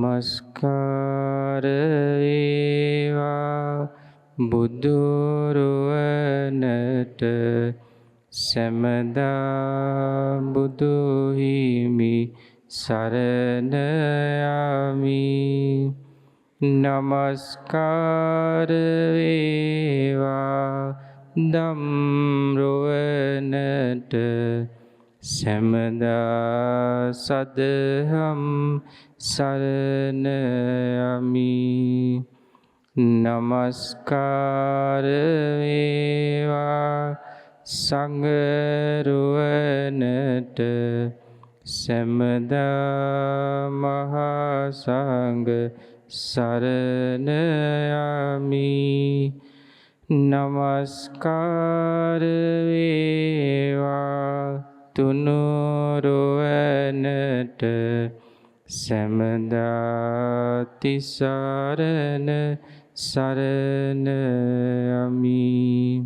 නමස්කාර වේවා බුදුරුවනට සැමදා බුදු හිමි සරණ යමි. නමස්කාර වේවා ධම්රුවනට සැමදා සදහම් සරණ යමි. නමස්කාර වේවා සංඝරුවනට සැමදා මහා සංඝ සරණ යමි. නමස්කාර වේවා තුනුරුවනට සැමදා තිසරණ සරණ යමි.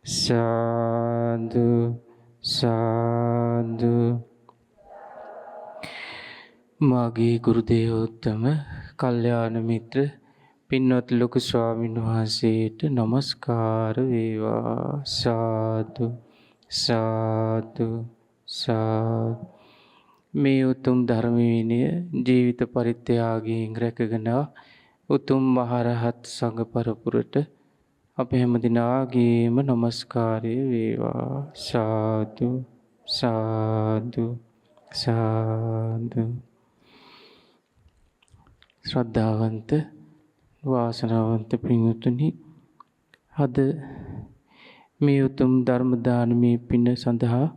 සාදු සාදු. මාගේ ගුරු දේවෝත්තම කල්යාණ මිත්‍ර පින්වත් ලොකු ස්වාමීන් වහන්සේට නමස්කාර වේවා. සාදු සාදු සාදු. මේ උතුම් ධර්ම විනය ජීවිත පරිත්‍යාගයෙන් රැකගෙන උතුම් මහරහත් සංඝ පරපුරට අප හැම දිනාගේම නමස්කාරය වේවා. සාදු සාදු සාදු. ශ්‍රද්ධාවන්ත වාසනාවන්ත පින්වතුනි, අද මේ උතුම් ධර්ම දානමය පින සඳහා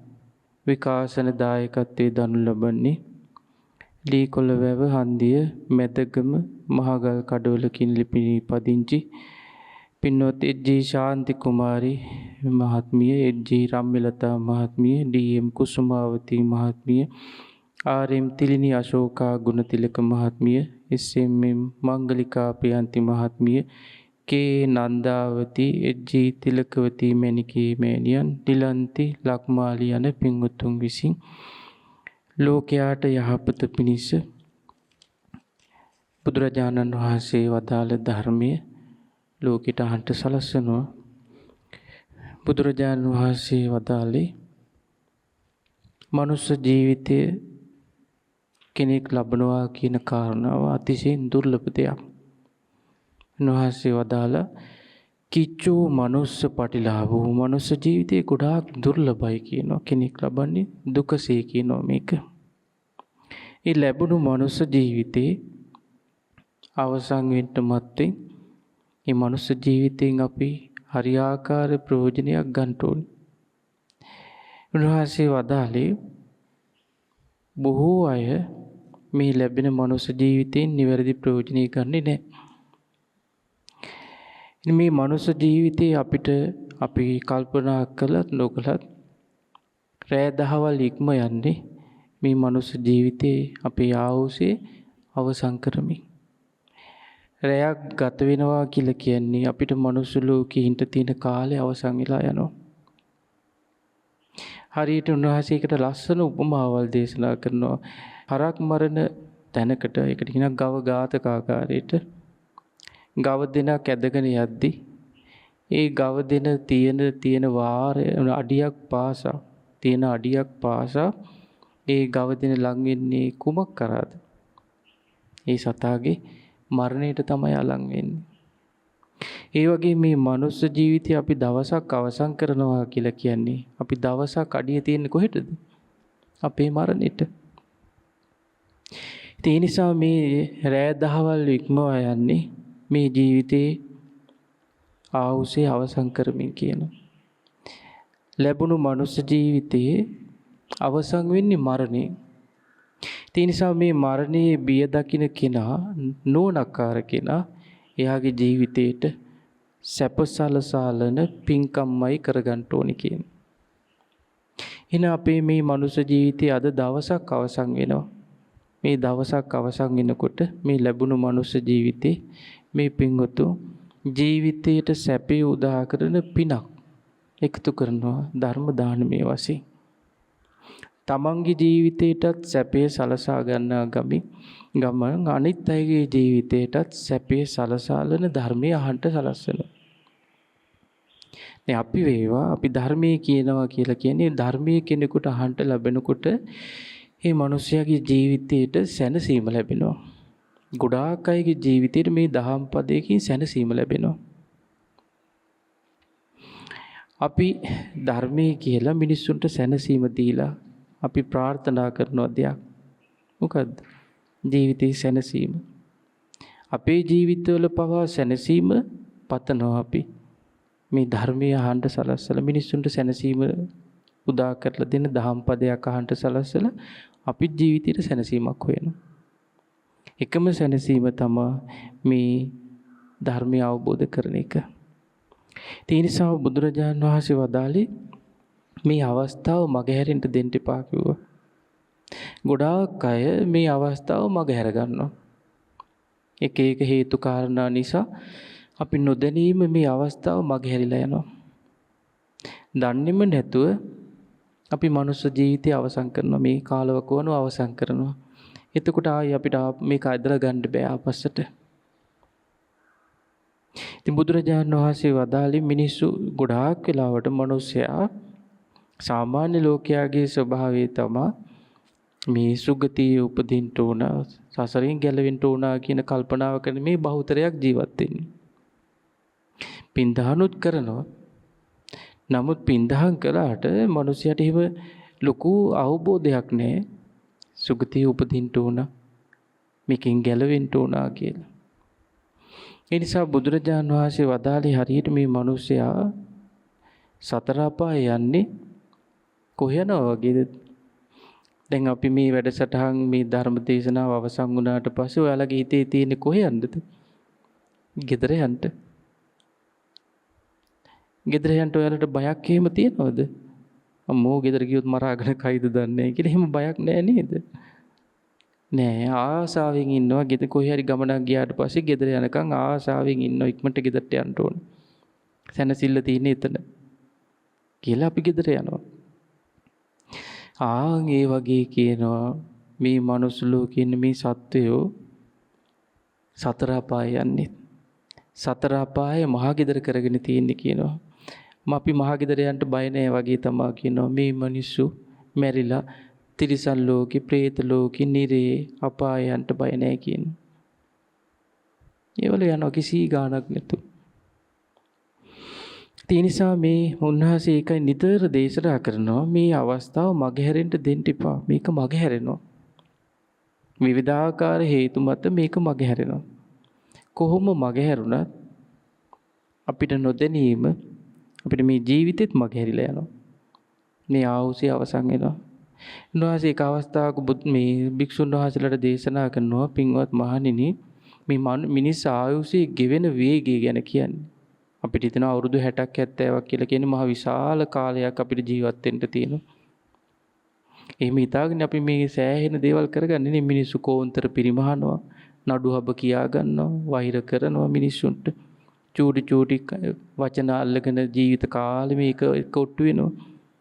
විකාශන දායකත්වයේ දනු ලබන්නේ ලීකොළවැව හන්දිය මැදගම මහගල් කඩවල කින්ලිපිණි පදිංචි පින්වත් එජ්.ජී. ශාන්ති කුමාරි මහත්මිය, එජ්.ජී. රම්මිලතා මහත්මිය, ඩී.එම්. කුසුමාවතී මහත්මිය, ආර්.එම්. තිලිනි අශෝකා ගුණතිලක මහත්මිය, එස්.එම්.එම්. මංගලිකා ප්‍රියන්ති මහත්මිය, කේ නන්දාවතී, එජ්.ජී. තිලකවතී මැණිකේ මෑණියන්, ඩිලන්ති ලක්මාලි යන පින්වතුන් විසින් ලෝකයාට යහපත පිණිස බුදුරජාණන් වහන්සේ වදාළ ධර්මය ලෝකෙට අහන්ට සලස්වනවා. බුදුරජාණන් වහන්සේ වදාළේ මනුස්ස ජීවිතය කෙනෙක් ලබනවා කියන කාරණාව අතිශයින් දුර්ලභ දෙයක්. උන්වහන්සේ වදාළ කිච්චෝ මනුස්ස පටිලාභෝ, මනුස්ස ජීවිතය ගොඩාක් දුර්ලභයි කියනවා. කෙනෙක් ලබන්නේ දුකසේ කියනවා මේක. ඒ ලැබුණු මනුස්ස ජීවිතේ අවසන් වෙන්න මත්තෙන් මේ මනුස්ස ජීවිතයෙන් අපි හරියාකාර ප්‍රයෝජනයක් ගන්න ඕනේ. උන්වහන්සේ වදාළේ බොහෝ අය මේ ලැබෙන මනුස්ස ජීවිතයෙන් නිවැරදි ප්‍රයෝජනය ගන්නේ නැහැ. මේ මනුස්ස ජීවිතේ අපිට අපි කල්පනා කළත් නොකළත් රෑ දහවල් ඉක්ම යන්නේ මේ මනුස්ස ජීවිතේ අපේ ආයුෂේ අවසන් කරමින්. රැයක් ගත වෙනවා කියලා කියන්නේ අපිට මනුස්ස ලෝකේ ඉන්න තියෙන කාලේ අවසන් වෙලා යනවා. හරියට උන්වහන්සේකට ලස්සන උපමාවල් දේශනා කරනවා. හරක් මරණ තැනකට, ඒකට කියනවා ගව ඝාතකාකාරයට, ගව දෙනක් ඇදගෙන යද්දි ඒ ගව දෙන තියෙන වාරය අඩියක් පාසා ඒ ගව දෙන ලං වෙන්නේ කුමක් කරාද? ඒ සතාගේ මරණයට තමයි අලං වෙන්නේ. ඒ වගේ මේ මනුස්ස ජීවිතය අපි දවසක් අවසන් කරනවා කියලා කියන්නේ අපි දවසක් අඩිය තියෙන්නේ කොහෙටද? අපේ මරණයට. ඒ නිසා මේ රෑ දහවල් ඉක්මවා යන්නේ මේ ජීවිතේ ආයුෂේ අවසන් කරමින් කියනවා. ලැබුණු මනුස්ස ජීවිතයේ අවසන් වෙන්නේ මරණයෙන්. ඒ නිසා මේ මරණයේ බිය දකින කෙනා, නෝනක්කාර කෙනා, එයාගේ ජීවිතේට සැපසලසාලන පින්කම්මයි කරගන්න ඕනි කියන. එහෙනම් අපේ මේ මනුස්ස ජීවිතයේ අද දවසක් අවසන් වෙනවා. මේ දවසක් අවසන් වෙනකොට මේ ලැබුණු මනුස්ස ජීවිතේ මේ පින්වතු ජීවිතයට සැපේ උදා කරන පිනක් එකතු කරනවා ධර්ම දානමය වශයෙන්. තමන්ගේ ජීවිතයටත් සැපේ සලසා ගන්නා ගමි ගමන් අනිත් අයගේ ජීවිතයටත් සැපේ සලසාලන ධර්මයේ අහන්න සලස්සනවා. දැන් අපි වේවා අපි ධර්මයේ කියනවා කියලා කියන්නේ ධර්මයේ කෙනෙකුට අහන්න ලැබෙනකොට මේ මිනිස්යාගේ ජීවිතයට සැනසීම ලැබෙනවා. ගොඩාක් අයගේ ජීවිතේට මේ දහම් පදයකින් සැනසීම ලැබෙනවා. අපි ධර්මයේ කියලා මිනිස්සුන්ට සැනසීම දීලා අපි ප්‍රාර්ථනා කරන දෙයක් මොකද්ද? ජීවිතේ සැනසීම. අපේ ජීවිතවල පවා සැනසීම පතනවා අපි. මේ ධර්මයේ අහන්න සලස්සලා මිනිස්සුන්ට සැනසීම උදා කරලා දෙන දහම් පදයක් අහන්න සලස්සලා අපි ජීවිතේට සැනසීමක් හොයනවා. එකම සැනසීම තමයි මේ ධර්මය අවබෝධ කරන එක. ඒ නිසා බුදුරජාණන් වහන්සේ වදාළේ මේ අවස්ථාව මගහැරෙන්න දෙන්න එපා කිව්වා. ගොඩාක් අය මේ අවස්ථාව මගහැර ගන්නවා. එක එක හේතු කාරණා නිසා අපි නොදැනීම මේ අවස්ථාව මගහැරිලා යනවා. දන්නේම නැතුව අපි මනුස්ස ජීවිතය අවසන් කරනවා. මේ කාලවකවන අවසන් කරනවා. එතකොට ආයි අපිට මේක අදලා ගන්න බෑ ආපස්සට. ඉතින් බුදුරජාණන් වහන්සේ වදාළේ මිනිස්සු ගොඩාක් වෙලාවට මිනිස්සයා සාමාන්‍ය ලෝකයාගේ ස්වභාවය තමයි මේ සුගතිය උපදින්න ඕන සසරින් ගැලවෙන්න ඕන කියන කල්පනාව කරන මේ බහුතරයක් ජීවත් වෙන්නේ. පින්දහනුත් කරනවා. නමුත් පින්දහන් කළාට මිනිසයාට එහෙම ලොකු අවබෝධයක් නැහැ. සුගතිය උපදින්න ඕන මේකෙන් ගැලවෙන්න ඕන කියලා. ඒ නිසා බුදුරජාණන් වහන්සේ වදාළේ හරියට මේ මිනිසයා සතර අපාය යන්නේ කොහේනවා වගේද? දැන් අපි මේ වැඩසටහන් මේ ධර්ම දේශනාව අවසන් වුණාට පස්සේ ඔයාලගේ හිතේ තියෙන්නේ කොහේ යන්නද? ගෙදර යන්න. ගෙදර යන්න ඔයාලට බයක් එහෙම තියෙනවද? අම්මෝ ගෙදර ගියොත් මරාගෙන කයිද දන්නේ නැහැ කියලා එහෙම බයක් නැහැ නේද? නෑ ආසාවෙන් ඉන්නවා. ගෙදර කොහේ හරි ගමනක් ගියාට පස්සේ ගෙදර යනකම් ආසාවෙන් ඉන්නවා. ඉක්මනට ගෙදරට යන්න ඕන. සැනසෙල්ල තියෙන්නේ එතන. කියලා අපි ගෙදර යනවා. ඒ වගේ කියනවා මේ මනුස්ස ලෝකේ ඉන්න මේ සත්වයෝ සතර අපාය යන්නේ. සතර අපාය මහා ගෙදර කරගෙන තියෙන්නේ කියනවා. අපි මහා ගෙදර යන්න බය නැහැ වගේ තමයි කියනවා. මේ මිනිස්සු මැරිලා තිරිසන් ලෝකේ, പ്രേත ලෝකේ, නිරේ අපාය යන්න බය නැහැ කියනවා. ඒවල යනවා කිසි ගාණක් නැතුව. ඒ නිසා මේ උන්වහන්සේ ඒකයි නිතර දේශනා කරනවා මේ අවස්ථාව මගහැරෙන්න දෙන්න එපා. මේක මගහැරෙනවා. විවිධාකාර හේතු මත මේක මගහැරෙනවා. කොහොම මගහැරුණත් අපිට නොදැනීම අපිට මේ ජීවිතෙත් මගහැරිලා යනවා. මේ ආයුෂය අවසන් වෙනවා. උන්වහන්සේ එක අවස්ථාවක මේ භික්ෂුන් වහන්සේලාට දේශනා කරනවා පින්වත් මහණෙනි මේ මිනිස් ආයුෂයේ ගෙවෙන වේගය ගැන කියන්නේ. අපිට හිතන අවුරුදු 60ක් 70ක් කියලා කියන්නේ මහ විශාල කාලයක් අපිට ජීවත් වෙන්න තියෙනවා. එහෙම හිතාගෙන අපි මේ සෑහෙන දේවල් කරගන්නේ නේ. මිනිස්සු කෝන්තර පිරිමහනවා, නඩු හබ කියා ගන්නවා, වෛර කරනවා මිනිස්සුන්ට. චූටි චූටි වචන අල්ලගෙන ජීවිත කාලෙ මේක කොට්ටු වෙනවා.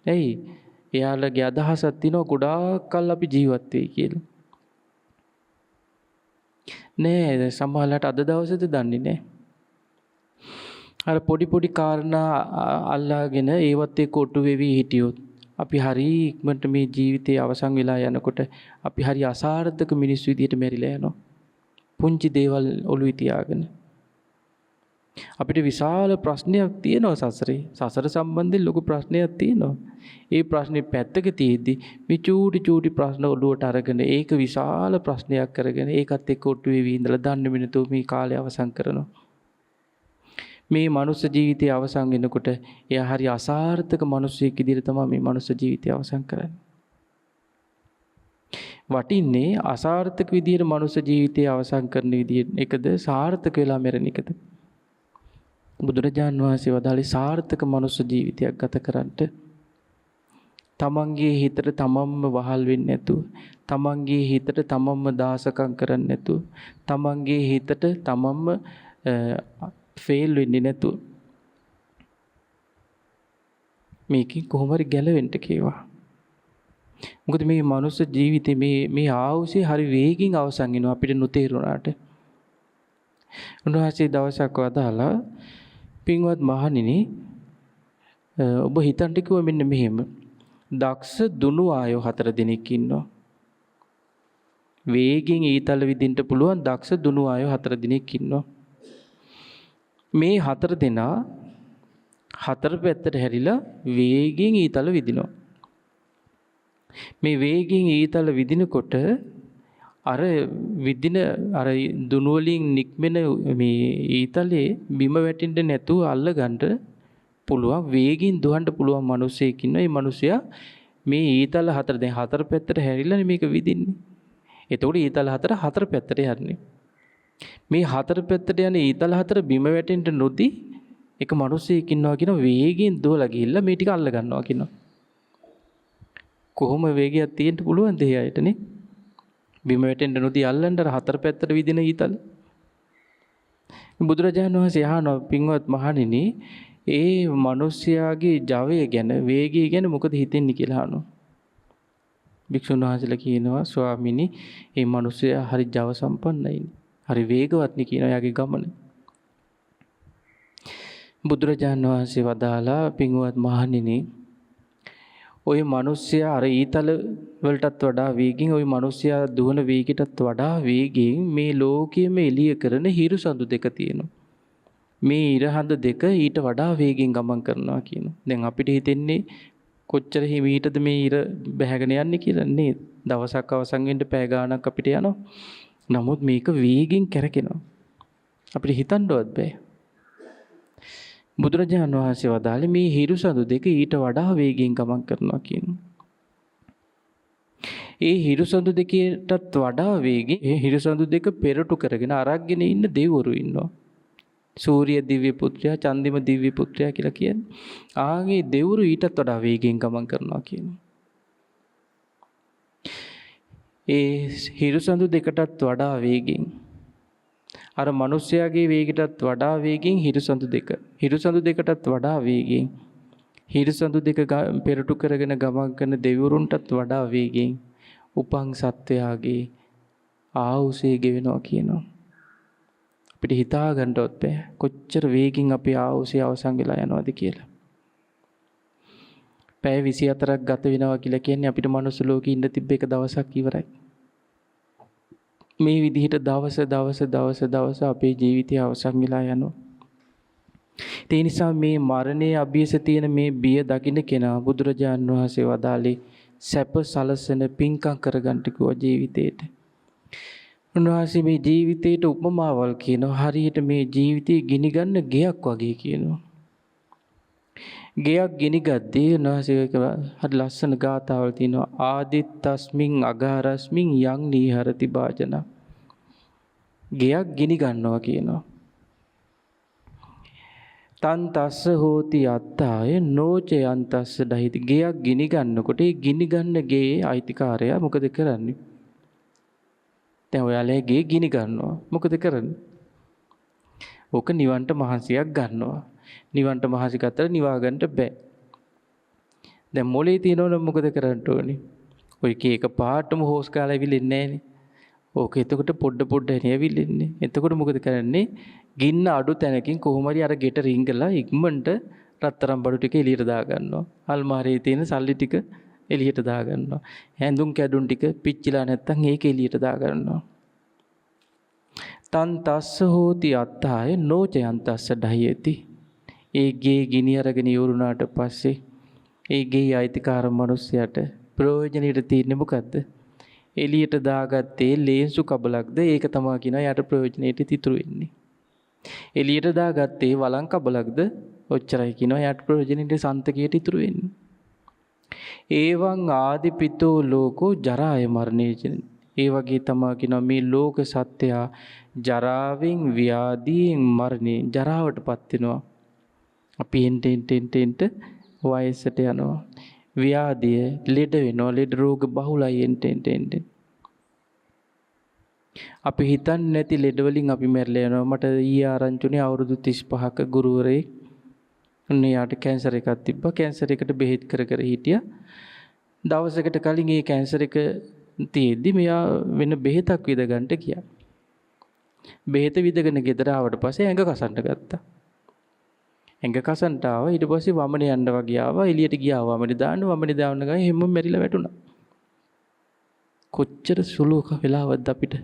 ඇයි? එයාලගේ අදහසක් තියෙනවා ගොඩාක් කල් අපි ජීවත් වෙයි කියලා. නෑ සමහරවිට අද දවසේද දන්නේ නෑ. අර පොඩි පොඩි කාරණා අල්ලාගෙන ඒවත් එක්ක කොට්ටු වෙවි හිටියොත් අපි හරි ඉක්මනට මේ ජීවිතේ අවසන් වෙලා යනකොට අපි හරි අසාර්ථක මිනිස්සු විදියට මැරිලා යනවා. පුංචි දේවල් ඔළුවේ තියාගෙන. අපිට විශාල ප්‍රශ්නයක් තියෙනවා සසරේ. සසර සම්බන්ධයෙන් ලොකු ප්‍රශ්නයක් තියෙනවා. ඒ ප්‍රශ්නේ පැත්තක තියෙද්දි මේ චූටි චූටි ප්‍රශ්න ඔළුවට අරගෙන ඒක විශාල ප්‍රශ්නයක් කරගෙන ඒකත් එක්ක කොට්ටු වෙවි ඉඳලා දන්නේ මිනිතෝ මේ කාලය අවසන් කරනවා. මේ මනුස්ස ජීවිතය අවසන් වෙනකොට එයා හරි අසාර්ථක මිනිසෙක් විදිහට තමයි මේ මනුස්ස ජීවිතය අවසන් කරන්නේ. වටින්නේ අසාර්ථක විදිහට මනුස්ස ජීවිතය අවසන් කරන විදිහ එකද සාර්ථක වෙලා මැරෙන එකද? බුදුරජාන් වහන්සේ වදාළේ සාර්ථක මනුස්ස ජීවිතයක් ගත කරන්නට තමන්ගේ හිතට තමන්ම වහල් වෙන්නේ නැතුව, තමන්ගේ හිතට තමන්ම දාසකම් කරන්නේ නැතුව, තමන්ගේ හිතට තමන්ම ෆේල් වෙන්නේ නැතුව මේකෙන් කොහොම හරි ගැලවෙන්න කීවා. මොකද මේ මනුස්ස ජීවිතේ මේ ආයුෂේ හරි වේගින් අවසන් වෙනවා අපිට නොතේරුණාට. උන්වහන්සේ දවසක් වදාලා පින්වත් මහණෙනි ඔබ හිතන්න කිව්ව මෙන්න මෙහෙම. දක්ෂ දුනු ආයෝ 4 දෙනෙක් ඉන්නවා. වේගෙන් ඊතල විදින්න පුළුවන් දක්ෂ දුනු ආයෝ 4 දෙනෙක් ඉන්නවා. මේ 4 දෙනා 4 පැත්තට හැරිලා වේගෙන් ඊතල විදිනවා. මේ වේගෙන් ඊතල විදිනකොට අර විදින අර දුනු වලින් නික්මෙන මේ ඊතලේ බිම වැටෙන්න නැතුව අල්ලගන්න පුළුවන් වේගින් දුවන්න පුළුවන් මිනිසෙක් ඉන්නවා. මේ මිනිසයා මේ ඊතල 4 දැන් 4 පැත්තට හැරිලානේ මේක විදින්නේ. එතකොට ඊතල 4 පැත්තට යන්නේ. මේ 4 පැත්තට යන ඊතල 4 බිම වැටෙන්න නොදී එක මිනිසෙක් ඉන්නවා කියන වේගයෙන් දුවලා ගිහිල්ලා මේ ටික අල්ල ගන්නවා කියනවා. කොහොම වේගයක් තියෙන්න පුළුවන්ද ඒ අයටනේ? බිම වැටෙන්න නොදී අල්ලන්න අර 4 පැත්තට විදින ඊතල. බුදුරජාණන් වහන්සේ අහනවා පින්වත් මහණෙනි ඒ මිනිස්යාගේ ජවය ගැන වේගය ගැන මොකද හිතෙන්නේ කියලා අහනවා. භික්ෂුන් වහන්සේලා කියනවා ස්වාමීනි මේ මිනිස්සයා හරි ජව සම්පන්නයි. හරි වේගවත් නේ කියන යාගේ ගමන. බුදුරජාණන් වහන්සේ වදාලා පින්වත් මහණෙනි ওই මිනිස්සයා අර ඊතල වලටත් වඩා වේගින් ওই මිනිස්සයා දුවන වේගයටත් වඩා වේගින් මේ ලෝකයේම එළිය කරන හිරු සඳු දෙක තියෙනවා. මේ ඉරහඳ දෙක ඊට වඩා වේගින් ගමන් කරනවා කියනවා. දැන් අපිට හිතෙන්නේ කොච්චර හිමීටද මේ ඉර බැහැගෙන යන්නේ කියලා නේද? දවසක් අවසන් වෙන්න පැය ගාණක් අපිට යනවා. නමුත් මේක වේගින් කැරකෙනවා. අපිට හිතන්නවත් බෑ. බුදුරජාණන් වහන්සේ වදාළේ මේ හිරු සඳු දෙක ඊට වඩා වේගින් ගමන් කරනවා කියනවා. ඒ හිරු සඳු දෙකටත් වඩා වේගින් ඒ හිරු සඳු දෙක පෙරටු කරගෙන අරගෙන ඉන්න දෙවිවරු ඉන්නවා. සූර්ය දිව්‍ය පුත්‍රයා, චන්දිම දිව්‍ය පුත්‍රයා කියලා කියන්නේ. ආගේ දෙවිවරු ඊටත් වඩා වේගයෙන් ගමන් කරනවා කියනවා. ඒ හිරු සඳු දෙකටත් වඩා වේගයෙන් අර මිනිස්යාගේ වේගයටත් වඩා වේගයෙන් හිරු සඳු දෙක. හිරු සඳු දෙකටත් වඩා වේගයෙන් හිරු සඳු දෙක පෙරටු කරගෙන ගමන් කරන දෙවිවරුන්ටත් වඩා වේගයෙන් උපං සත්වයාගේ ආයුෂය ගෙවෙනවා කියනවා. අපිට හිතා ගන්නවත් බෑ කොච්චර වේගින් අපේ ආයුෂය අවසන් වෙලා යනවද කියලා. පැය 24ක් ගත වෙනවා කියලා කියන්නේ අපිට මනුස්ස ලෝකේ ඉන්න තිබ්බ එක දවසක් ඉවරයි. මේ විදිහට දවස අපේ ජීවිතය අවසන් වෙලා යනවා. ඒ නිසා මේ මරණයේ අභියස තියෙන මේ බිය දකින්න කෙනා බුදුරජාණන් වහන්සේ වදාළේ සැප සලසන පින්කම් කරගන්න කිව්වා ජීවිතේට. උන්වහන්සේ මේ ජීවිතේට උපමාවල් කියනවා. හරියට මේ ජීවිතේ ගිනි ගන්න ගෙයක් වගේ කියනවා. ගෙයක් ගිනි ගද්දී උන්වහන්සේ හරි ලස්සන ගාථාවල් තියෙනවා. ආදිත්තස්මින් අගාරස්මින් යං නීහරති භාජන. ගෙයක් ගිනි ගන්නවා කියනවා. තන් තස්ස හෝති අත්තාය නෝච යන්තස්ස දහිති. ගෙයක් ගිනි ගන්නකොට ඒ ගිනි ගන්න ගේ අයිතිකාරයා මොකද කරන්නේ? දැන් ඔයාලා ගේ ගිනි ගන්නවා. මොකද කරන්නේ? ඕක නිවන්ට මහන්සියක් ගන්නවා. නිවන්ට මහන්සි ගත්තට නිවා ගන්න බෑ. දැන් මොලේ තියෙනවනම් මොකද කරන්න ඕනේ? ඔය එක පාටම හොස් කාලා ඇවිලෙන්නේ නැහනේ. ඕක එතකොට පොඩ හැනේ ඇවිලෙන්නේ. එතකොට මොකද කරන්නේ? ගින්න අඩු තැනකින් කොහොම හරි අර ගෙට රිංගලා ඉක්මනට රත්තරන් බඩු ටික එළියට දා ගන්නවා. අල්මාරියේ තියෙන සල්ලි ටික එළියට දා ගන්නවා. හැඳුම් කැඩුම් ටික පිච්චිලා නැත්තම් ඒක එළියට දා ගන්නවා. තන් තස්ස හෝති අත්තාය නෝචයන් තස්ස ඩහයති. ඒ ගේ ගිනි අරගෙන ඉවරුණාට පස්සේ ඒ ගේ අයිතිකාර මිනිස්සයාට ප්‍රයෝජනෙට තියෙන්නේ මොකද්ද? එළියට දාගත්තේ ලේන්සු කබලක්ද? ඒක තමයි කියනවා යාට ප්‍රයෝජනෙට ඉතුරු වෙන්නේ. එළියට දාගත්තේ වලං කබලක්ද? ඔච්චරයි කියනවා යාට ප්‍රයෝජනෙට සන්තකයට ඉතුරු වෙන්නේ. ඒවං ආදිපිතෝ ලෝකෝ ජරාය මරණේච. ඒ වගේ තමයි කියනවා මේ ලෝක සත්‍යය ජරාවෙන් ව්‍යාධියෙන් මරණේ ජරාවටපත් වෙනවා. අපි එන්ට වයසට යනවා. ව්‍යාධිය ලෙඩ වෙනවා. ලෙඩ රෝග බහුලයි එන්ට. අපි හිතන්නේ නැති ලෙඩ වලින් අපි මැරලා යනවා. මට ඊයේ ආරංචිුනේ අවුරුදු 35ක ගුරුවරයෙක්. උන්නේ යාට කැන්සර් එකක් තිබ්බා. කැන්සර් එකට බෙහෙත් කර හිටියා. දවසකට කලින් ඒ කැන්සර් එක තියෙද්දි මෙයා වෙන බෙහෙතක් විද ගන්නට ගියා. බෙහෙත විදගෙන ගෙදර ආවට පස්සේ ඇඟ කසන්න ගත්තා. ඇඟ කසන්ට ආවා. ඊට පස්සේ වමනේ යන්න වගේ ආවා. එළියට ගියා වමනේ දාන්න ගමන් හැමෝම මැරිලා වැටුණා. කොච්චර සුළු වෙලාවක්ද අපිට.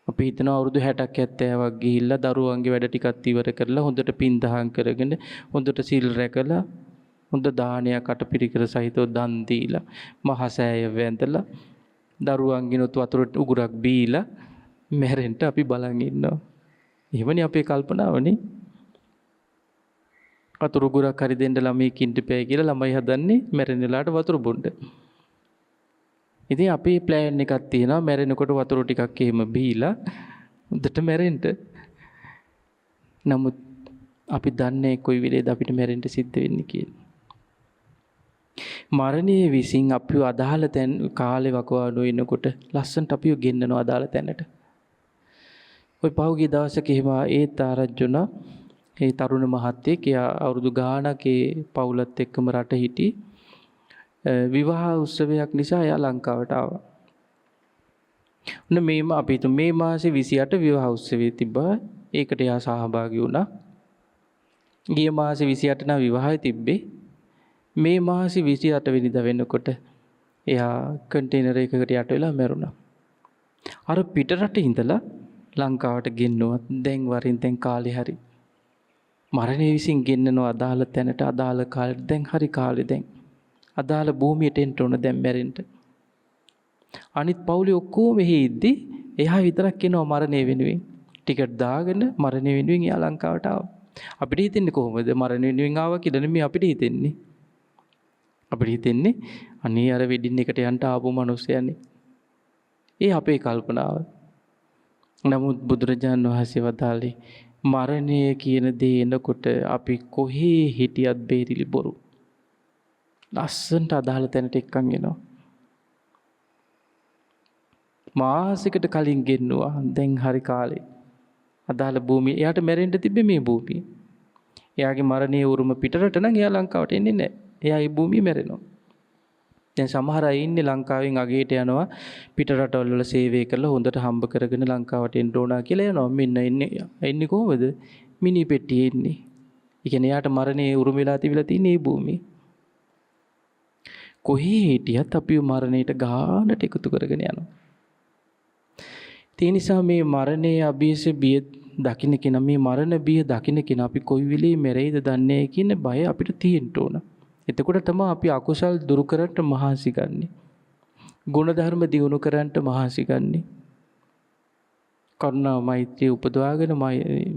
අපි හිතනවා අවුරුදු 60ක් 70ක් ගිහිල්ලා දරුවන්ගේ වැඩ ටිකක් ඉවර කරලා හොඳට පින් දහම් කරගෙන හොඳට සිල් රැකලා හොඳ දානයක් අටපිරිකර සහිතව දන් දීලා මහසෑය වැඳලා දරුවන්ගිනුත් වතුර උගුරක් බීලා මැරෙන්න අපි බලන් ඉන්නවා. එහෙමනේ අපේ කල්පනාවනේ. වතුර උගුරක් හරි දෙන්න ළමයි කින්ට පෑ කියලා ළමයි හදන්නේ මැරෙන වෙලාවට වතුර බොන්න. ඉතින් අපේ ප්ලෑන් එකක් තියෙනවා මැරෙනකොට වතුර ටිකක් එහෙම බීලා හොඳට මැරෙන්න. නමුත් අපි දන්නේ කොයි වෙලේද අපිට මැරෙන්න සිද්ධ වෙන්නේ කියලා. මරණයේ විසින් අපිව අදාළ තැන් කාලේ වකවානු වෙනකොට ලස්සන්ට අපිව ගෙන්නනවා අදාළ තැනට. ওই පහුගිය දවසක එහෙම ඒත් ආරංචුණා ඒ තරුණ මහත්තයෙක් එයා අවුරුදු ගාණක් ඒ පවුලත් එක්කම රට හිටි විවාහ උත්සවයක් නිසා එයා ලංකාවට ආවා. අපි මේ මාසේ 28 විවාහ උත්සවය තිබ්බා. ඒකට එයා සහභාගී වුණා. ගිය මාසේ 28 නම් විවාහය තිබ්බේ. මේ මාසේ 28 වෙනිදා වෙනකොට එයා කන්ටේනර් එකකට යට වෙලා මැරුණා. අර පිටරට ඉඳලා ලංකාවට ගෙන්නුවත් දැන් වරින් දැන් කාලේ හරි මරණය විසින් ගෙන්නනවා අදාළ තැනට අදාළ කාලෙට දැන් හරි කාලේ දැන් අදාළ භූමියට එන්න ඕන දැන් මැරෙන්න. අනිත් පවුලේ ඔක්කොම මෙහි ඉද්දි එයා විතරක් එනවා මරණය වෙනුවෙන්. ටිකට් දාගෙන මරණය වෙනුවෙන් එයා ලංකාවට ආවා. අපිට හිතෙන්නේ කොහොමද මරණය වෙනුවෙන් ආවා කියලා නෙමෙයි අපිට හිතෙන්නේ. අපිට හිතෙන්නේ අනේ අර වෙඩින් එකට යන්න ආපු මිනිස්සයනේ. ඒ අපේ කල්පනාව. නමුත් බුදුරජාණන් වහන්සේ වදාළේ මරණය කියන දේ එනකොට අපි කොහේ හිටියත් බේරිලි බොරු. ලස්සන්ට අදාළ තැනට එක්කන් එනවා. මාසෙකට කලින් ගෙන්නුවා දැන් හරි කාලේ. අදාළ භූමිය එයාට මැරෙන්න තිබ්බේ මේ භූමිය. එයාගේ මරණයේ උරුම පිටරට නම් එයා ලංකාවට එන්නේ නැහැ. එයා මේ භූමිය මැරෙනවා. දැන් සමහර අය ඉන්නේ ලංකාවෙන් අගේට යනවා පිට රටවල් වල සේවය කරලා හොඳට හම්බ කරගෙන ලංකාවට එන්න ඕනා කියලා යනවා. මෙන්න එන්නේ කොහොමද? මිනි පෙට්ටියේ ඉන්නේ. ඒ කියන්නේ එයාට මරණයේ උරුම වෙලා තිබිලා තියෙන මේ භූමිය. කොහේ හිටියත් අපිව මරණයට ගානට එකතු කරගෙන යනවා. ඒ නිසා මේ මරණයේ අභීස බිය දකින්න කෙනා මේ මරණ බිය දකින්න කෙනා අපි කොයි වෙලේ මැරෙයිද දන්නේ කියන බය අපිට තියෙන්න ඕන. එතකොට තමයි අපි අකුසල් දුරු කරන්න මහන්සි ගන්නෙ. ගුණධර්ම දියුණු කරන්න මහන්සි ගන්නෙ. කරුණා මෛත්‍රිය උපදවාගෙන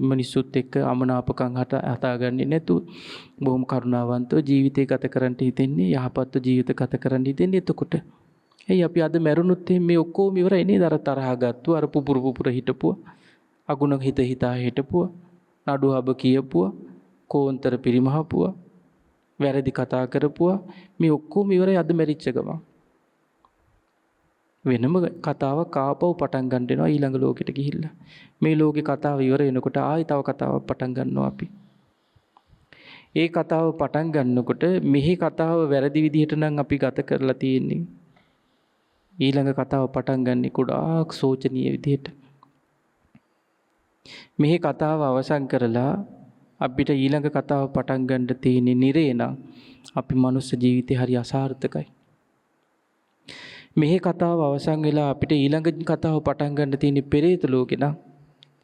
මිනිසුත් එක්ක අමනාපකම් හදාගන්නේ නැතුව බොහොම කරුණාවන්තව ජීවිතය ගත කරන්න හිතෙන්නේ යහපත් ජීවිත ගත කරන්න හිතෙන්නේ එතකොට. එයි අපි අද මැරුණොත් මේ ඔක්කොම ඉවරයි නේද? අර තරහ ගත්තු අර පුපුර හිටපුවා අගුණ හිතා හිටපුවා නඩුහබ කියපුවා කෝන්තර පිරිමහපුවා වැරදි කතා කරපුවා මේ ඔක්කොම ඉවරයි අද මැරිච්ච ගමන්. වෙනම කතාවක් ආපහු පටන් ගන්න වෙනවා ඊළඟ ලෝකෙට ගිහිල්ලා. මේ ලෝකේ කතාව ඉවර වෙනකොට ආයි තව කතාවක් පටන් ගන්නවා අපි. ඒ කතාව පටන් ගන්නකොට මෙහි කතාව වැරදි විදිහට නම් අපි ගත කරලා තියෙන්නේ. ඊළඟ කතාව පටන් ගන්නේ ගොඩාක් සෝචනීය විදිහට. මෙහි කතාව අවසන් කරලා අපිට ඊළඟ කතාව පටන් ගන්න තියෙන්නේ නිරේ නම් අපි මනුස්ස ජීවිතේ හරි අසාර්ථකයි. මෙහි කතාව අවසන් වෙලා අපිට ඊළඟ කතාව පටන් ගන්න තියෙන්නේ පෙරේත ලෝකේ නම්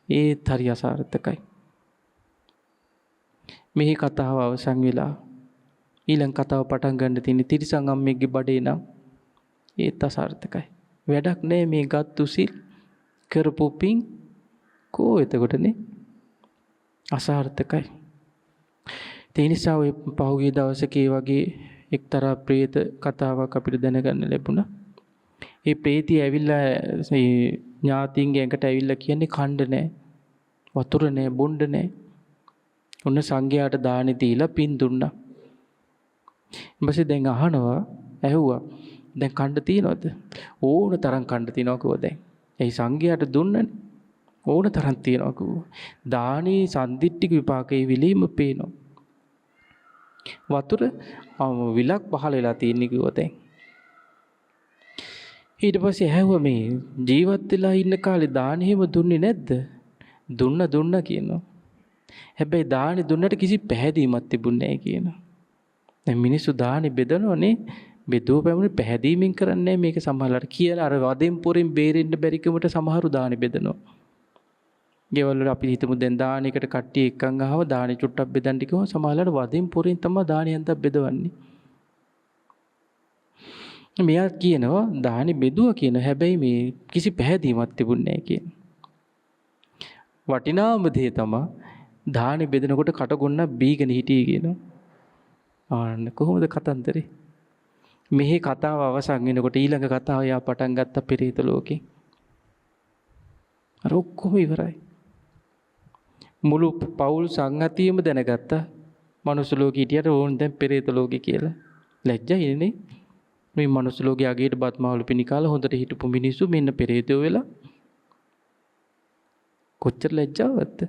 ඒත් හරි අසාර්ථකයි. මෙහි කතාව අවසන් වෙලා ඊළඟ කතාව පටන් ගන්න තියෙන්නේ තිරිසන් අම්මෙක්ගේ බඩේ නම් ඒත් අසාර්ථකයි. වැඩක් නෑ මේ ගත්තු සිල් කරපු පින් කෝ එතකොටනේ අසාර්ථකයි. ඒ නිසා ඔය පහුගිය දවසක වගේ එක්තරා ප්‍රේත කතාවක් අපිට දැනගන්න ලැබුණා. ඒ ප්‍රේතිය ඇවිල්ලා ඥාතියින්ගේ ඇඟට ඇවිල්ලා කියන්නේ කණ්ඩ නෑ, වතුර නෑ, බොණ්ඩ නෑ. ඔන්න සංඝයාට දානේ දීලා පින් දුන්නා. ඊපස්සේ දැන් අහනවා ඇහුවා දැන් කණ්ඩ තියනවද? ඕන තරම් කණ්ඩ තියනවා කිව්වා දැන්. ඒ සංඝයාට දුන්නනේ. ඕන තරම් තියනවා කිව්වා. දානේ සම්දිට්ඨික විපාකේ විලීම පේනවා. වතුර විලක් පහල වෙලා තියෙන්නේ කිව්වා දැන්. ඊට පස්සේ ඇහුවා මේ ජීවත් වෙලා ඉන්න කාලේ දාන එහෙම දුන්නේ නැද්ද? දුන්නා කියනවා. හැබැයි දානි දුන්නට කිසි පැහැදීමක් තිබුණේ නැහැ කියනවා. දැන් මිනිස්සු දානි බෙදනෝනේ බෙදුව පැමුණේ පැහැදීමෙන් කරන්නේ මේක සමහරලාට කියලා අර වදෙන් පොරෙන් බේරෙන්න බැරිකමට සමහරු දානි බෙදනවා. ගෙවල් වල අපි හිතමු දැන් දානෙකට කට්ටිය එක්කන් ආව දානි චුට්ටක් බෙදන්න කිව්වම සමහරලාට වදෙන් පොරෙන් තමයි දානි හන්දක් බෙදවන්නේ. මෙයා කියනවා දානි බෙදුවා කියන හැබැයි මේ කිසි පැහැදීමක් තිබුණේ නැහැ කියන. වටිනාම දේ තමයි දානි බෙදනකොට කටගොන්න බීගෙන හිටියේ කියනවා. ආන්න කොහොමද කතන්දරේ? මෙහි කතාව අවසන් වෙනකොට ඊළඟ කතාව යා පටන් ගත්ත පෙරේත ලෝකේ. අර ඔක්කොම ඉවරයි. මුළු පෞල් සංගතියම දැනගත්තා මනුස්ස ලෝකෙ හිටියට ඕන් දැන් පෙරේත ලෝකෙ කියලා. ලැජ්ජයිනේ. මේ මනුස්ස ලෝකයේ අගේට බත් මාළු පිණිකාලා හොඳට හිටපු මිනිස්සු මෙන්න පෙරේතයෝ වෙලා කොච්චර ලැජ්ජාවක්ද?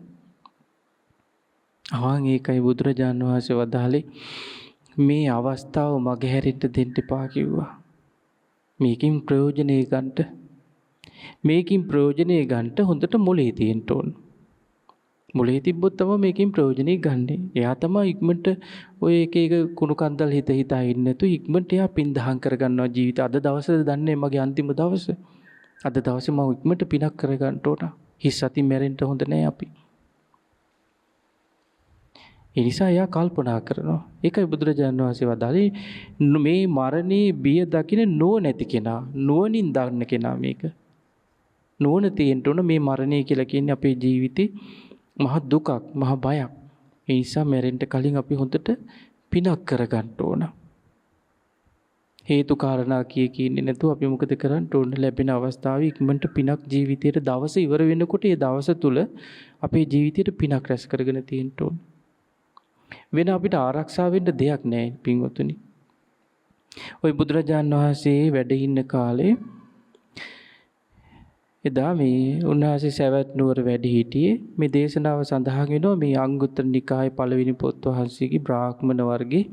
ආන් ඒකයි බුදුරජාණන් වහන්සේ වදාළේ මේ අවස්ථාව මගහැරින්න දෙන්න එපා කිව්වා. මේකින් ප්‍රයෝජනෙ ගන්නට හොඳට මොලේ තියෙන්න ඕන. මොලේ තිබ්බොත් තමයි මේකෙන් ප්‍රයෝජනෙ ගන්නෙ. එයා තමයි ඉක්මනට ඔය එක කුණු කන්දල් හිතා ඉන්නේ නැතු ඉක්මනට එයා පින් දහම් කරගන්නවා ජීවිත. අද දවසේ දන්නේ මගේ අන්තිම දවස. අද දවසේ මම ඉක්මනට පිනක් කරගන්න ඕන. හිස් අතින් මැරෙන්න හොඳ නැහැ අපි. ඒ නිසා එයා කල්පනා කරනවා. ඒකයි බුදුරජාණන් වහන්සේ වදාළේ මේ මරණේ බිය දකින නුවණැති කෙනා, නුවණින් දන්න කෙනා මේක. නුවණ තියෙන්න ඕන මේ මරණය කියලා කියන්නේ අපේ ජීවිතේ මහ දුකක්, මහ බයක්. ඒ නිසා මැරෙන්න කලින් අපි හොඳට පිනක් කරගන්න ඕන. හේතු කාරණා කියන්නේ නැතුව අපි මොකද කරන්න ඕන? ලැබෙන අවස්ථාවේ ඉක්මනට පිනක් ජීවිතේට දවස ඉවර වෙනකොට ඒ දවස තුල අපේ ජීවිතේට පිනක් රැස් කරගෙන තියෙන්න ඕන. වෙන අපිට ආරක්ෂා වෙන්න දෙයක් නැහැ පින්වතුනි. ওই බුදුරජාණන් වහන්සේ වැඩ ඉන්න කාලේ එදා මේ උන්වහන්සේ සවැත් නුවර වැඩ හිටියේ. මේ දේශනාව සඳහන් වෙනවා මේ අංගුත්තර නිකායේ පළවෙනි පොත් වහන්සේගේ බ්‍රාහ්මණ වර්ගයේ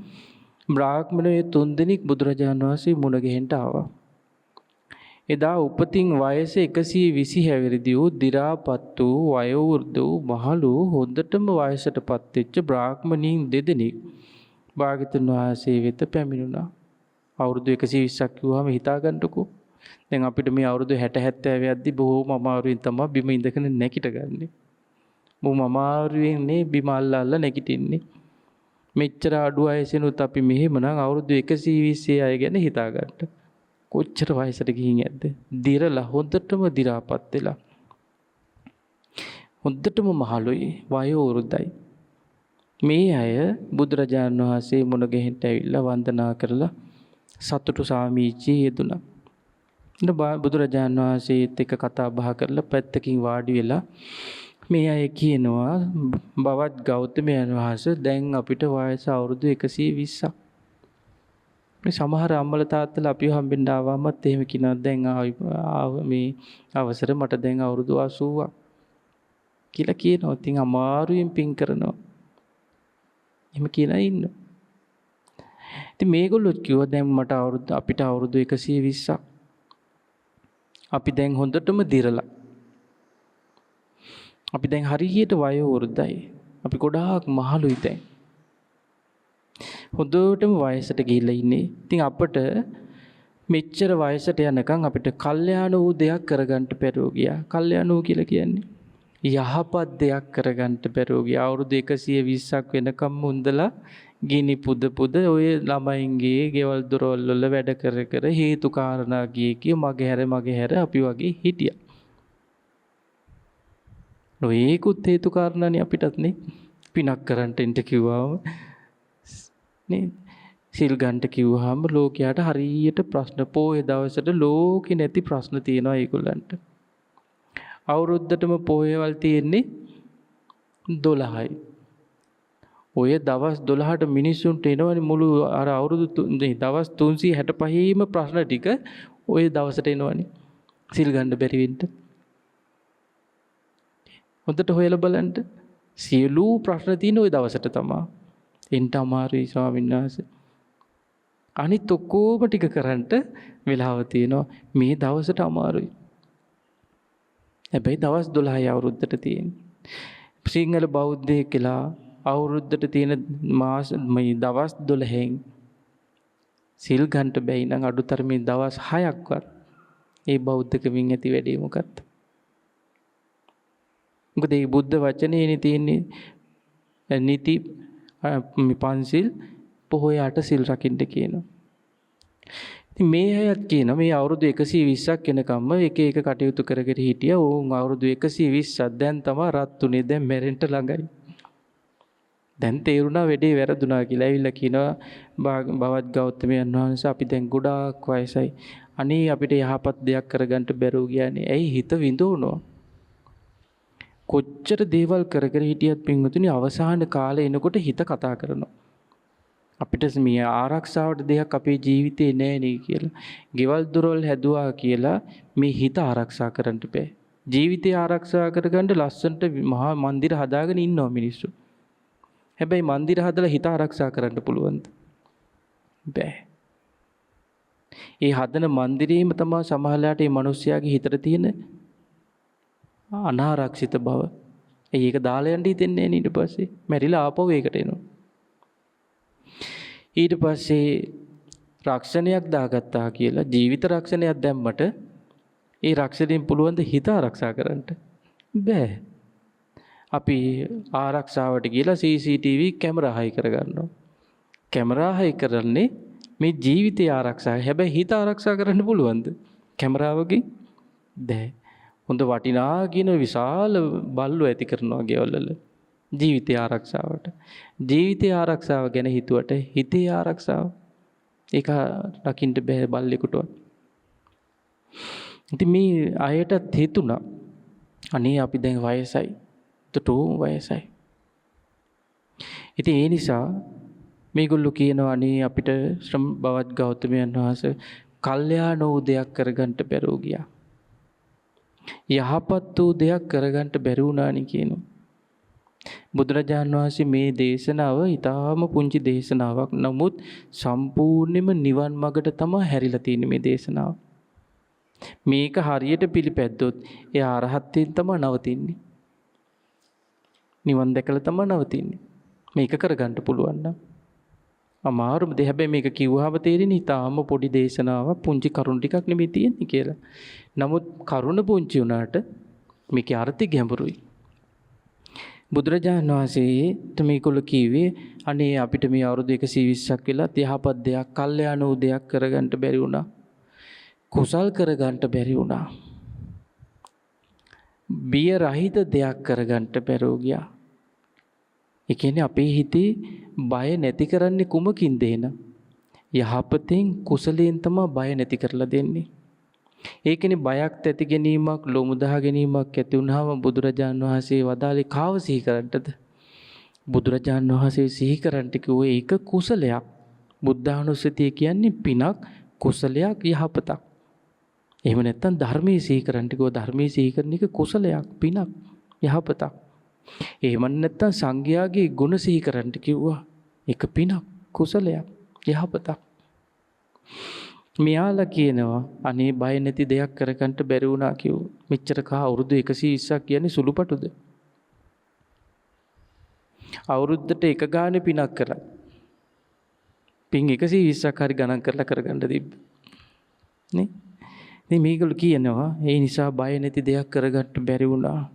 බ්‍රාහ්මණයේ 3 දෙනෙක් බුදුරජාණන් වහන්සේ මුණ ගැහෙන්න ආවා. එදා උපතින් වයස 120 හැවිරිදි වූ දි รา පත් වූ වයෝවෘද්ධ වූ මහලු හොඳටම වයසටපත් වෙච්ච බ්‍රාහ්මණීන් දෙදෙනෙක් භාග්‍යතුන් වහන්සේ වෙත පැමිණුණා. අවුරුදු 120ක් කිව්වම හිතා ගන්නකෝ. දැන් අපිට මේ අවුරුදු 60 70 යද්දි බොහෝම අමාරුවෙන් තමයි බිම ඉඳගෙන නැගිට ගන්නෙ. බොහොම අමාරුවෙන් නේ බිම අල්ලලා නැගිටින්නේ. මෙච්චර අඩු වයසෙනුත් අපි මෙහෙමනම් අවුරුදු 120 අය ගැන හිතා ගන්න. කොච්චර වයසට ගිහින් ඇද්ද? දිරලා හොඳටම දි รา පත් වෙලා. හොඳටම මහලුයි වයෝ වෘද්ධයි. මේ අය බුදුරජාණන් වහන්සේ මුණ ගැහෙන්න ඇවිල්ලා වන්දනා කරලා සතුටු සාමීචියේ යෙදුණා. බුදුරජාණන් වහන්සේත් එක්ක කතා බහ කරලා පැත්තකින් වාඩි වෙලා මේ අය කියනවා බවත් ගෞතමයන් වහන්සේ දැන් අපිට වයස අවුරුදු 120ක්. මේ සමහර අම්මලා තාත්තලා අපිව හම්බෙන්න ආවමත් එහෙම කියනවා දැන් මේ අවසර මට දැන් අවුරුදු 80ක් කියලා කියනවා. ඉතින් අමාරුවෙන් පින් කරනවා. එහෙම කියලා ඉන්නවා. ඉතින් මේගොල්ලෝ කිව්වා දැන් අපිට අවුරුදු 120ක්. අපි දැන් හොඳටම දිරලා. අපි දැන් හරියට වයෝ වෘද්ධයි. අපි ගොඩාක් මහලුයි දැන්. හොඳටම වයසට ගිහිල්ලා ඉන්නේ. ඉතින් අපිට මෙච්චර වයසට යනකම් අපිට කල්යාණ වූ දෙයක් කරගන්න බැරුව ගියා. කල්යාණ වූ කියලා කියන්නේ යහපත් දෙයක් කරගන්න බැරුව ගියා. අවුරුදු 120ක් වෙනකම් මුන්දලා ගිනි පුද ඔය ළමයින්ගේ ගෙවල් දොරවල් වල වැඩ කර හේතු කාරණා කිය මගේ හැර අපි වගේ හිටියා. නොයේකුත් හේතු කාරණානේ අපිටත් නේ පිනක් කරන්ට ඉන්න කිව්වම නේ සිල් ගන්නට කිව්වහම ලෝකයට හරියට ප්‍රශ්න පොයේ දවසට ලෝකේ නැති ප්‍රශ්න තියෙනවා ඒගොල්ලන්ට. අවුරුද්දටම පොයේවල් තියෙන්නේ 12යි. ඔය දවස් 12ට මිනිස්සුන්ට එනවනේ මුළු අර අවුරුදු දවස් 365ම ප්‍රශ්න ටික ඔය දවසට එනවනේ. සිල් ගන්න බැරි වෙන්න. හොඳට හොයලා බලන්න. සියලු ප්‍රශ්න තියෙන ওই දවසට තමයි. එන්ට අමාරුයි ස්වාමීන් වහන්සේ. අනිත් ඔක්කොම ටික කරන්ට වෙලාව තියෙනවා. මේ දවසට අමාරුයි. හැබැයි දවස් 12යි අවුරුද්දට තියෙන්නේ. සිංහල බෞද්ධයෙක් කියලා අවුරුද්දට තියෙන මාස මේ දවස් 12න් සිල් ගන්නට බැයි නම් අඩුතරමේ දවස් 6ක්වත් ඒ බෞද්ධකමින් ඇති වැඩේ මොකක්ද? මොකද මේ බුද්ධ වචනේනේ තියෙන්නේ නීති පන්සිල් පොහොය 8 සිල් රකින්න කියනවා. ඉතින් මේ අයත් කියනවා මේ අවුරුදු 120ක් වෙනකම්ම එක එක කටයුතු කරගෙන හිටියා. ඕන් අවුරුදු 120ක් දැන් තමයි රත් උනේ. දැන් මැරෙන්න ළඟයි. දැන් තේරුණා වැඩේ වැරදුනා කියලා. ඇවිල්ලා කියනවා බවත් ගෞතමයන් වහන්සේ අපි දැන් ගොඩාක් වයසයි. අනේ අපිට යහපත් දෙයක් කරගන්න බැරුව ගියානේ. ඇයි හිත විඳවනවා? කොච්චර දේවල් කර කර හිටියත් පින්වතුනි අවසාන කාලේ එනකොට හිත කතා කරනවා. අපිට මේ ආරක්ෂාවට දෙයක් අපේ ජීවිතේ නෑ නේ කියලා. ගෙවල් දොරවල් හැදුවා කියලා මේ හිත ආරක්ෂා කරන්න බෑ. ජීවිතය ආරක්ෂා කරගන්න ලස්සනට මහා මන්දිර හදාගෙන ඉන්නවා මිනිස්සු. හැබැයි මන්දිර හදලා හිත ආරක්ෂා කරන්න පුළුවන්ද? බෑ. ඒ හදන මන්දිරේම තමයි සමහරලාට මේ මිනිස්යාගේ හිතට තියෙන අනාරක්ෂිත බව. ඒක දාලා යන්න හිතෙන්නේ නෑ ඊට පස්සේ. මැරිලා ආපහු ඒකට එනවා. ඊට පස්සේ රක්ෂණයක් දාගත්තා කියලා ජීවිත රක්ෂණයක් දැම්මට ඒ රක්ෂණයෙන් පුළුවන් ද හිත ආරක්ෂා කරන්න? බෑ. අපි ආරක්ෂාවට කියලා CCTV කැමරා හයි කරගන්නවා. කැමරා හයි කරන්නේ මේ ජීවිතය ආරක්ෂා. හැබැයි හිත ආරක්ෂා කරන්න පුළුවන්ද කැමරාවකින්? බෑ. හොඳ වටිනා කියන විශාල බල්ලු ඇති කරනවා ගෙවල් වල ජීවිතය ආරක්ෂාවට. ජීවිතය ආරක්ෂාව ගැන හිතුවට හිතේ ආරක්ෂාව ඒක රකින්න බෑ බල්ලෙකුටවත්. ඉතින් මේ අයටත් හිතුණා අනේ අපි දැන් වයසයි. තොටෝ වයසයි. ඉතින් ඒ නිසා මේගොල්ලෝ කියනවා අනේ අපිට ශ්‍රම බවත් ගෞතමයන් වහන්සේ කල්යාණ වූ දෙයක් කරගන්න බැරුව ගියා. යහපත් වූ දෙයක් කරගන්න බැරි වුණානි කියනවා. බුදුරජාණන් වහන්සේ මේ දේශනාව ඊටාම පුංචි දේශනාවක්. නමුත් සම්පූර්ණයෙන්ම නිවන් මාර්ගට තමයි හැරිලා තියෙන්නේ මේ දේශනාව. මේක හරියට පිළිපැද්දොත් එයා අරහත්ත්වයෙන් තමයි නවතින්නේ. නිවන් දැකලා තමයි නවතින්නේ. මේක කරගන්න පුළුවන් නම් අමාරුම දෙයක්. හැබැයි මේක කිව්වහම තේරෙන්නේ ඊටාම පොඩි දේශනාවක් පුංචි කරුණු ටිකක් නෙමෙයි තියෙන්නේ කියලා. නමුත් කරුණ පුංචි වුණාට මේකේ අර්ථය ගැඹුරුයි. බුදුරජාණන් වහන්සේට මේගොල්ලෝ කිව්වේ අනේ අපිට මේ අවුරුදු 120ක් වෙලා යහපත් දෙයක්, කල්යාණ වූ දෙයක් කරගන්න බැරි වුණා. කුසල් කරගන්න බැරි වුණා. බිය රහිත දෙයක් කරගන්න බැරුව ගියා. ඒ කියන්නේ අපේ හිතේ බය නැති කරන්නේ කුමකින්ද එන? යහපතෙන් කුසලයෙන් තමයි බය නැති කරලා දෙන්නේ. ඒ කියන්නේ බයක් ඇති ගැනීමක්, ලොමුදා ගැනීමක් ඇති වුනහම බුදුරජාණන් වහන්සේ වදාළේ කාව සිහි කරන්නද? බුදුරජාණන් වහන්සේ සිහි කරන්නට කිව්වේ ඒක කුසලයක්. බුද්ධානුස්සතිය කියන්නේ පිනක්, කුසලයක්, යහපතක්. එහෙම නැත්නම් ධර්මයේ සිහි කරන්නට කිව්වා ධර්මයේ සිහි කරන එක කුසලයක්, පිනක්, යහපතක්. එහෙම නැත්නම් සංඝයාගේ ගුණ සිහි කරන්නට කිව්වා ඒක පිනක්, කුසලයක්, යහපතක්. මෙයාලා කියනවා අනේ බය නැති දෙයක් කරගන්න බැරි වුණා කිව්වා. මෙච්චර කහ අවුරුදු 120ක් කියන්නේ සුළුපටුද? අවුරුද්දට එක ගානේ පිනක් කරා. පින් 120ක් හරි ගණන් කරලා කරගන්න තිබ්බ. නේ? ඉතින් මේගොල්ලෝ කියනවා ඒ නිසා බය නැති දෙයක් කරගන්න බැරි වුණා.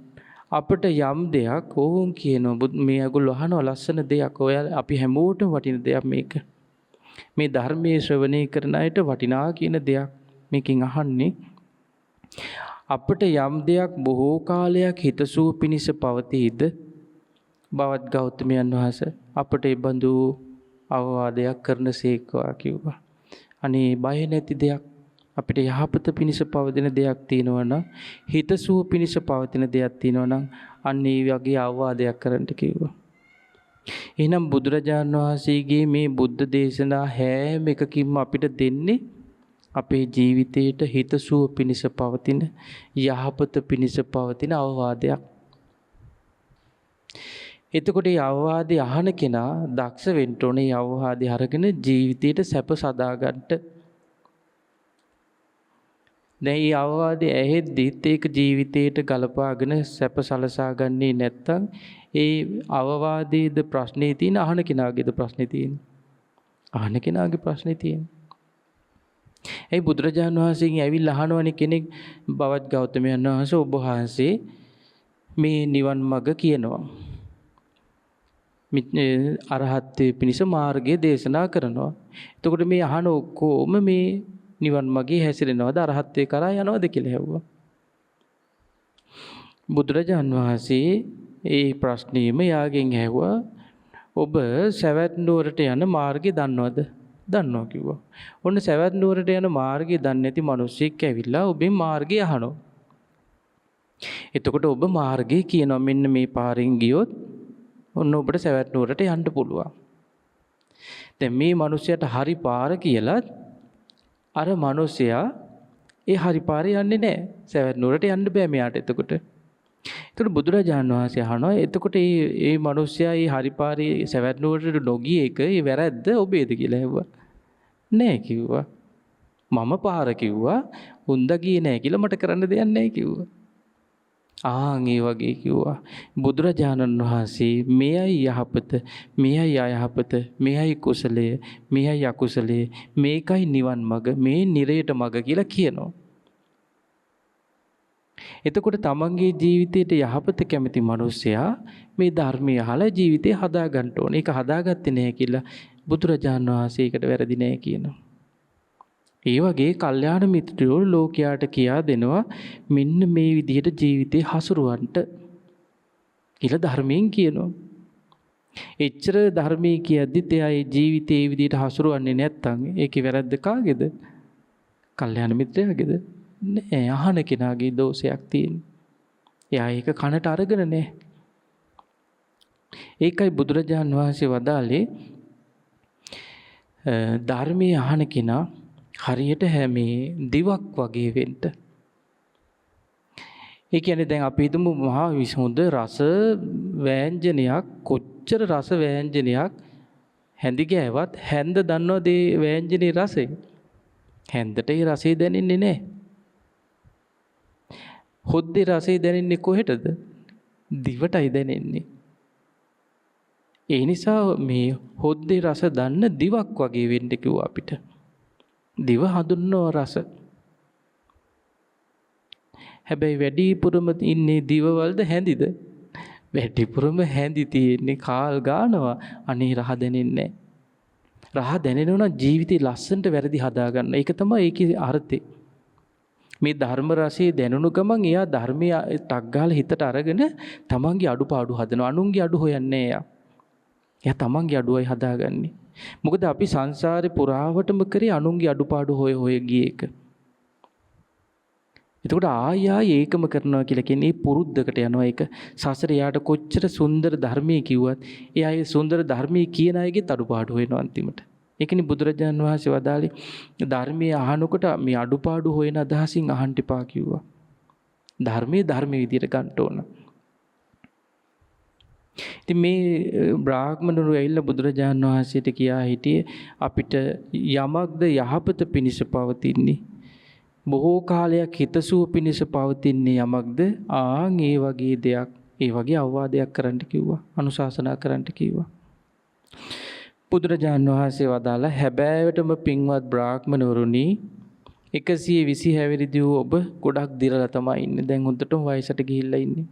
අපිට යම් දෙයක් ඕම් කියනවා මේගොල්ලෝ අහනවා ලස්සන දෙයක්. ඔය අපි හැමෝටම වටින දෙයක් මේක. මේ ධර්මයේ ශ්‍රවණය කරන අයට වටිනා කියන දෙයක් මේකෙන් අහන්නේ. අපිට යම් දෙයක් බොහෝ කාලයක් හිතසුව පිණිස පවතීද? බවත් ගෞතමයන් වහන්සේ අපට ඒ බඳු අවවාදයක් කරනසේක්වා කිව්වා. අනේ බය නැති දෙයක් අපිට යහපත පිණිස පවතින දෙයක් තියෙනවා නම්, හිතසුව පිණිස පවතින දෙයක් තියෙනවා නම් අන්න ඒ වගේ අවවාදයක් කරන්න කිව්වා. එහෙනම් බුදුරජාණන් වහන්සේගේ මේ බුද්ධ දේශනා හැම එකකින්ම අපිට දෙන්නේ අපේ ජීවිතයට හිතසුව පිණිස පවතින, යහපත පිණිස පවතින අවවාදයක්. එතකොට මේ අවවාදේ අහන කෙනා දක්ෂ වෙන්න ඕනේ. මේ අවවාදේ අරගෙන ජීවිතේට සැප සදා ගන්නට. දැන් මේ අවවාදේ ඇහෙද්දිත් ඒක ජීවිතේට ගලපාගෙන සැප සලසා ගන්නේ නැත්තම් ඒ අවවාදයේද ප්‍රශ්නේ තියෙන අහන කෙනාගේද ප්‍රශ්නේ තියෙන්නේ. අහන කෙනාගේ ප්‍රශ්නේ තියෙන්නේ. ඒ බුදුරජාණන් වහන්සේගෙන් ඇවිල්ලා අහනවනේ කෙනෙක් බවත් ගෞතමයන් වහන්සේ ඔබ වහන්සේ මේ නිවන් මඟ කියනවා. අරහත්ත්වයේ පිණිස මාර්ගය දේශනා කරනවා. එතකොට මේ අහන ඔක්කොම මේ නිවන් මාර්ගයේ හැසිරෙනවද අරහත්ත්වයේ කරා යනවද කියලා ඇහුවා. බුදුරජාන් වහන්සේ ඒ ප්‍රශ්නීම යාගෙන් ඇහුවා ඔබ සවැත් නුවරට යන මාර්ගය දන්නවද? දන්නවා කිව්වා. ඔන්න සවැත් නුවරට යන මාර්ගය දන්නේ නැති මිනිස්සෙක් ඇවිල්ලා ඔබෙන් මාර්ගය අහනවා. එතකොට ඔබ මාර්ගය කියනවා මෙන්න මේ පාරෙන් ගියොත් ඔන්න ඔබට සවැත් නුවරට යන්න පුළුවන්. දැන් මේ මිනිහයාට හරි පාර කියලා අර මිනිහයා ඒ හරි පාරේ යන්නේ නැහැ. සවැත් නුවරට යන්න බෑ මෙයාට එතකොට. එතකොට බුදුරජාණන් වහන්සේ අහනවා එතකොට මේ මිනිහයා මේ හරි පාරේ සවැත් නුවරට නොගිය එක ඒ වැරද්ද ඔබේද කියලා ඇහුවා. නෑ කිව්වා. මම පාර කිව්වා. උන්ද ගියේ නෑ කියලා මට කරන්න දෙයක් නෑ කිව්වා. ඒ වගේ කිව්වා. බුදුරජාණන් වහන්සේ මෙයයි යහපත, මෙයයි අයහපත, මෙයයි කුසලය, මෙයයි අකුසලය, මේකයි නිවන් මඟ, මේ නිරයට මඟ කියලා කියනවා. එතකොට තමන්ගේ ජීවිතයට යහපත කැමති මිනිසයා මේ ධර්මය අහලා ජීවිතේ හදා ගන්න ඕනේ. ඒක හදාගත්තේ නැහැ කියලා බුදුරජාණන් වහන්සේ ඒකට වැරදි නැහැ කියනවා. ඒ වගේ කල්යාණ මිත්‍රයෝ ලෝකයාට කියා දෙනවා මෙන්න මේ විදිහට ජීවිතේ හසුරුවන්ට කියලා ධර්මයෙන් කියනවා. එච්චර ධර්මයේ කියද්දිත් එයා ඒ ජීවිතේ ඒ විදිහට හසුරුවන්නේ නැත්තම් ඒකේ වැරද්ද කාගේද? කල්යාණ මිත්‍රයාගේද? නෑ, අහන කෙනාගේ දෝෂයක් තියෙන්නේ. එයා ඒක කනට අරගෙන නෑ. ඒකයි බුදුරජාන් වහන්සේ වදාළේ ධර්මයේ අහන කෙනා හරියට හැමේ දිවක් වගේ වෙන්න. ඒ කියන්නේ දැන් අපි හිතමු මහා විසුඳ රස වෑංජනයක් කොච්චර රස වෑංජනයක් හැඳි ගෑවත් හැන්ද දන්නවද ඒ වෑංජනේ රසය? හැන්දට ඒ රසය දැනෙන්නේ නැහැ. හොද්දේ රසය දැනෙන්නේ කොහෙටද? දිවටයි දැනෙන්නේ. ඒ නිසා මේ හොද්දේ රස දන්න දිවක් වගේ වෙන්න කිව්වා අපිට. දිව හඳුන්වන රස. හැබැයි වැඩිපුරම ඉන්නේ දිවවලද හැඳිද? වැඩිපුරම හැඳි තියෙන්නේ කාල් ගානවා. අනේ රහ දැනෙන්නේ නැහැ. රහ දැනෙනවා නම් ජීවිතේ ලස්සනට වැරදි හදාගන්න. ඒක තමයි ඒකේ අර්ථය. මේ ධර්ම රසයේ දැනුණු ගමන් එයා ධර්මයේ ටක් ගාලා හිතට අරගෙන තමන්ගේ අඩුපාඩු හදනවා. අනුන්ගේ අඩු හොයන්නේ එයා. එයා තමන්ගේ අඩුවයි හදාගන්නේ. මොකද අපි සංසාරේ පුරාවටම කරේ අනුන්ගේ අඩුපාඩු හොය ගිය එක. එතකොට ආයෙ ඒකම කරනවා කියලා කියන්නේ පුරුද්දකට යනවා ඒක. සසරේ යාට කොච්චර සුන්දර ධර්මයේ කිව්වත් එයා ඒ සුන්දර ධර්මයේ කියන අයගේ අඩුපාඩු හොයනවා අන්තිමට. ඒකනේ බුදුරජාණන් වහන්සේ වදාළේ ධර්මයේ අහනකොට මේ අඩුපාඩු හොයන අදහසින් අහන්න එපා කිව්වා. ධර්මයේ විදියට ගන්න ඕන. ඉතින් මේ බ්‍රාහ්මණවරු ඇවිල්ලා බුදුරජාණන් වහන්සේට කියා හිටියේ අපිට යමක්ද යහපත පිණිස පවතින්නේ බොහෝ කාලයක් හිතසුව පිණිස පවතින්නේ යමක්ද ඒ වගේ දෙයක් ඒ වගේ අවවාදයක් කරන්න කිව්වා අනුශාසනා කරන්න කිව්වා. බුදුරජාණන් වහන්සේ වදාලා හැබෑවටම පින්වත් බ්‍රාහ්මණවරුනි 120 හැවිරිදි වූ ඔබ ගොඩක් දිරලා තමයි ඉන්නේ. දැන් හොඳටම වයසට ගිහිල්ලා ඉන්නේ.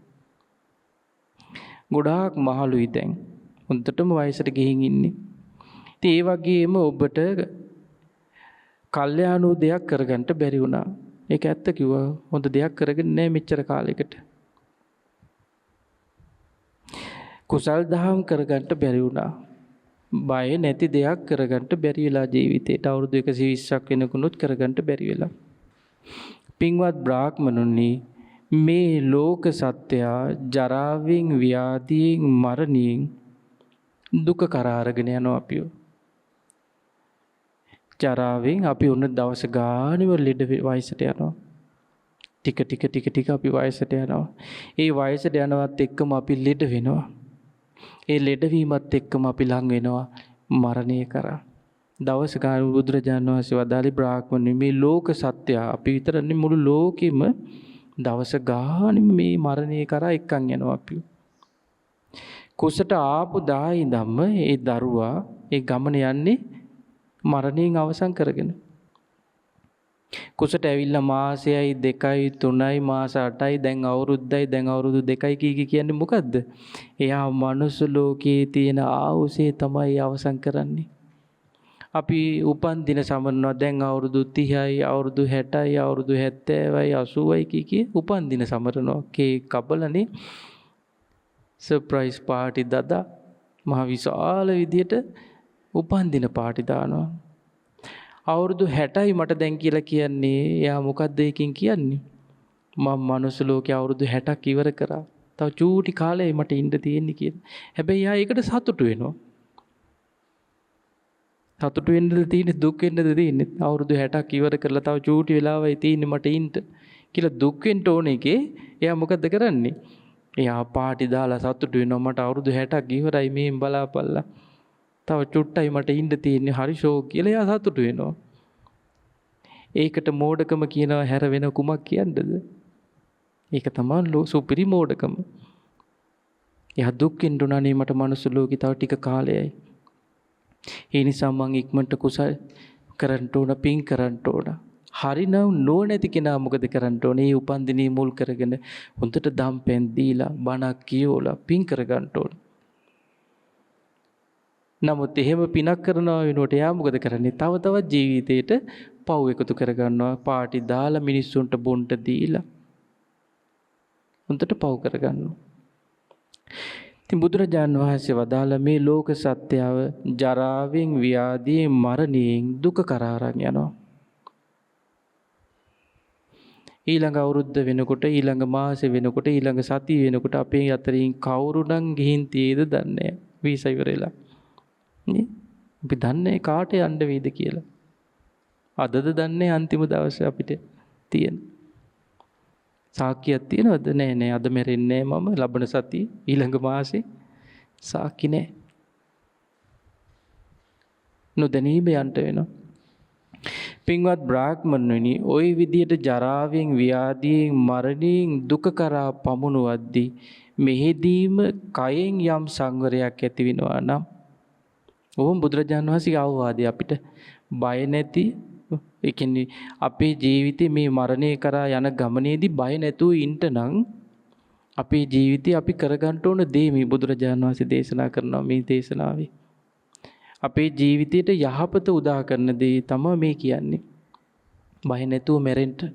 ගොඩාක් මහලුයි දැන්. හොඳටම වයසට ගිහින් ඉන්නේ. ඉතින් ඒ වගේම ඔබට කල්යාණෝ දෙයක් කරගන්න බැරි වුණා. ඒක ඇත්ත කිව්වා. හොඳ දෙයක් කරගෙන නැහැ මෙච්චර කාලයකට. කුසල් දහම් කරගන්න බැරි වුණා. බය නැති දෙයක් කරගන්න බැරි වෙලා ජීවිතේට අවුරුදු 120ක් වෙනකුණුත් කරගන්න බැරි වෙලා. පින්වත් බ්‍රාහ්මණුනි මේ ලෝක සත්‍යය ජරාවෙන් ව්‍යාධියෙන් මරණයෙන් දුක කරා අරගෙන යනවා අපිව. ජරාවෙන් අපි උන දවස ගානෙම ලෙඩ වයසට යනවා. ටික අපි වයසට යනවා. ඒ වයසට යනවත් එක්කම අපි ලෙඩ වෙනවා. ඒ ලෙඩවීමත් එක්කම අපි ලං වෙනවා මරණය කරා. දවසක බුදුරජාණන් වහන්සේ වදාළේ බ්‍රාහ්මණය මේ ලෝක සත්‍ය අපි විතරනේ මුළු ලෝකෙම දවස ගානෙම මේ මරණය කරා එක්කන් යනවා අපි. කුසට ආපු දා ඉඳන්ම ඒ දරුවා ඒ ගමන යන්නේ මරණයෙන් අවසන් කරගෙන. කුසට ඇවිල්ලා මාසයයි 2යි 3යි මාස 8යි දැන් අවුරුද්දයි දැන් අවුරුදු 2යි කී කියන්නේ මොකද්ද? එයා මනුස්ස ලෝකයේ තියෙන ආයුෂේ තමයි අවසන් කරන්නේ. අපි උපන් දින සමරනවා දැන් අවුරුදු 30යි අවුරුදු 60යි අවුරුදු 70යි 80යි කී උපන් දින සමරනවා. කේක් කපලනේ සර්ප්‍රයිස් පාටි දදා මහ විශාල විදියට උපන් දින පාටි දානවා. අවුරුදු 60යි මට දැන් කියලා කියන්නේ එයා මොකද්ද ඒකින් කියන්නේ? මම මනුස්ස ලෝකේ අවුරුදු 60ක් ඉවර කරා. තව චූටි කාලේ මට ඉන්න තියෙන්නේ කියලා. හැබැයි එයා ඒකට සතුටු වෙනවා. සතුටු වෙන්නද තියෙන්නේ දුක් වෙන්නද තියෙන්නේ? අවුරුදු 60ක් ඉවර කරලා තව චූටි වෙලාවයි තියෙන්නේ මට ඉන්න කියලා දුක් වෙන්න ඕන එකේ එයා මොකද්ද කරන්නේ? එයා පාටි දාලා සතුටු වෙනවා මට අවුරුදු 60ක් ඉවරයි මේන් බලාපල්ලා. තව චුට්ටයි මට ඉන්න තියෙන්නේ හරි ෂෝක් කියලා එයා සතුටු වෙනවා. ඒකට මෝඩකම කියනවා හැර වෙන කුමක් කියන්නද? ඒක තමයි සුපිරි මෝඩකම. එයා දුක් වෙන්න උනානේ මට මනුස්ස ලෝකේ තව ටික කාලයයි. ඒ නිසා මං ඉක්මනට කුසල් කරන්න ඕන පින් කරන්න ඕන. හරිනම් නොනැති කෙනා මොකද කරන්න ඕනේ? මේ උපන්දිනේ මුල් කරගෙන හොඳට දම් පෙන් දීලා බණක් කියෝලා පින් කරගන්න ඕන. නමුත් එහෙම පිනක් කරනවා වෙනකොට එයා මොකද කරන්නේ? තව තවත් ජීවිතේට පව් එකතු කරගන්නවා. පාටි දාලා මිනිස්සුන්ට බොන්ට දීලා හොඳට පව් කරගන්නවා. ඉතින් බුදුරජාණන් වහන්සේ වදාළ මේ ලෝක සත්‍යව ජරාවෙන් ව්‍යාධියෙන් මරණයෙන් දුක කරා අරන් යනවා. ඊළඟ අවුරුද්ද වෙනකොට ඊළඟ මාසෙ වෙනකොට ඊළඟ සතිය වෙනකොට අපේ අතරින් කවුරුනම් ගිහින් තියේද දන්නේ නැහැ. වීසා ඉවරලා. නේ? අපි දන්නේ කාට යන්න වේද කියලා. අදද දන්නේ අන්තිම දවසේ අපිට තියෙන. සාක්කියක් තියෙනවද? නෑ අද මැරෙන්නේ නෑ මම ලබන සතිය ඊළඟ මාසේ සාක්කි නෑ. නොදැනීම යන්න වෙනවා. පින්වත් බ්‍රාහ්මණුනි ওই විදියට ජරාවෙන් ව්‍යාධියෙන් මරණයෙන් දුක කරා පමුණුවද්දී මෙහිදීම කයෙන් යම් සංවරයක් ඇති වෙනවා නම් ඕම් බුදුරජාණන් වහන්සේගේ අවවාදය අපිට බය නැති ඒ කියන්නේ අපේ ජීවිතේ මේ මරණය කරා යන ගමනේදී බය නැතුව ඉන්න නම් අපේ ජීවිතේ අපි කරගන්න ඕන දේ මේ බුදුරජාණන් වහන්සේ දේශනා කරනවා මේ දේශනාවේ. අපේ ජීවිතයට යහපත උදා කරන දේ තමයි මේ කියන්නේ. බය නැතුව මැරෙන්න.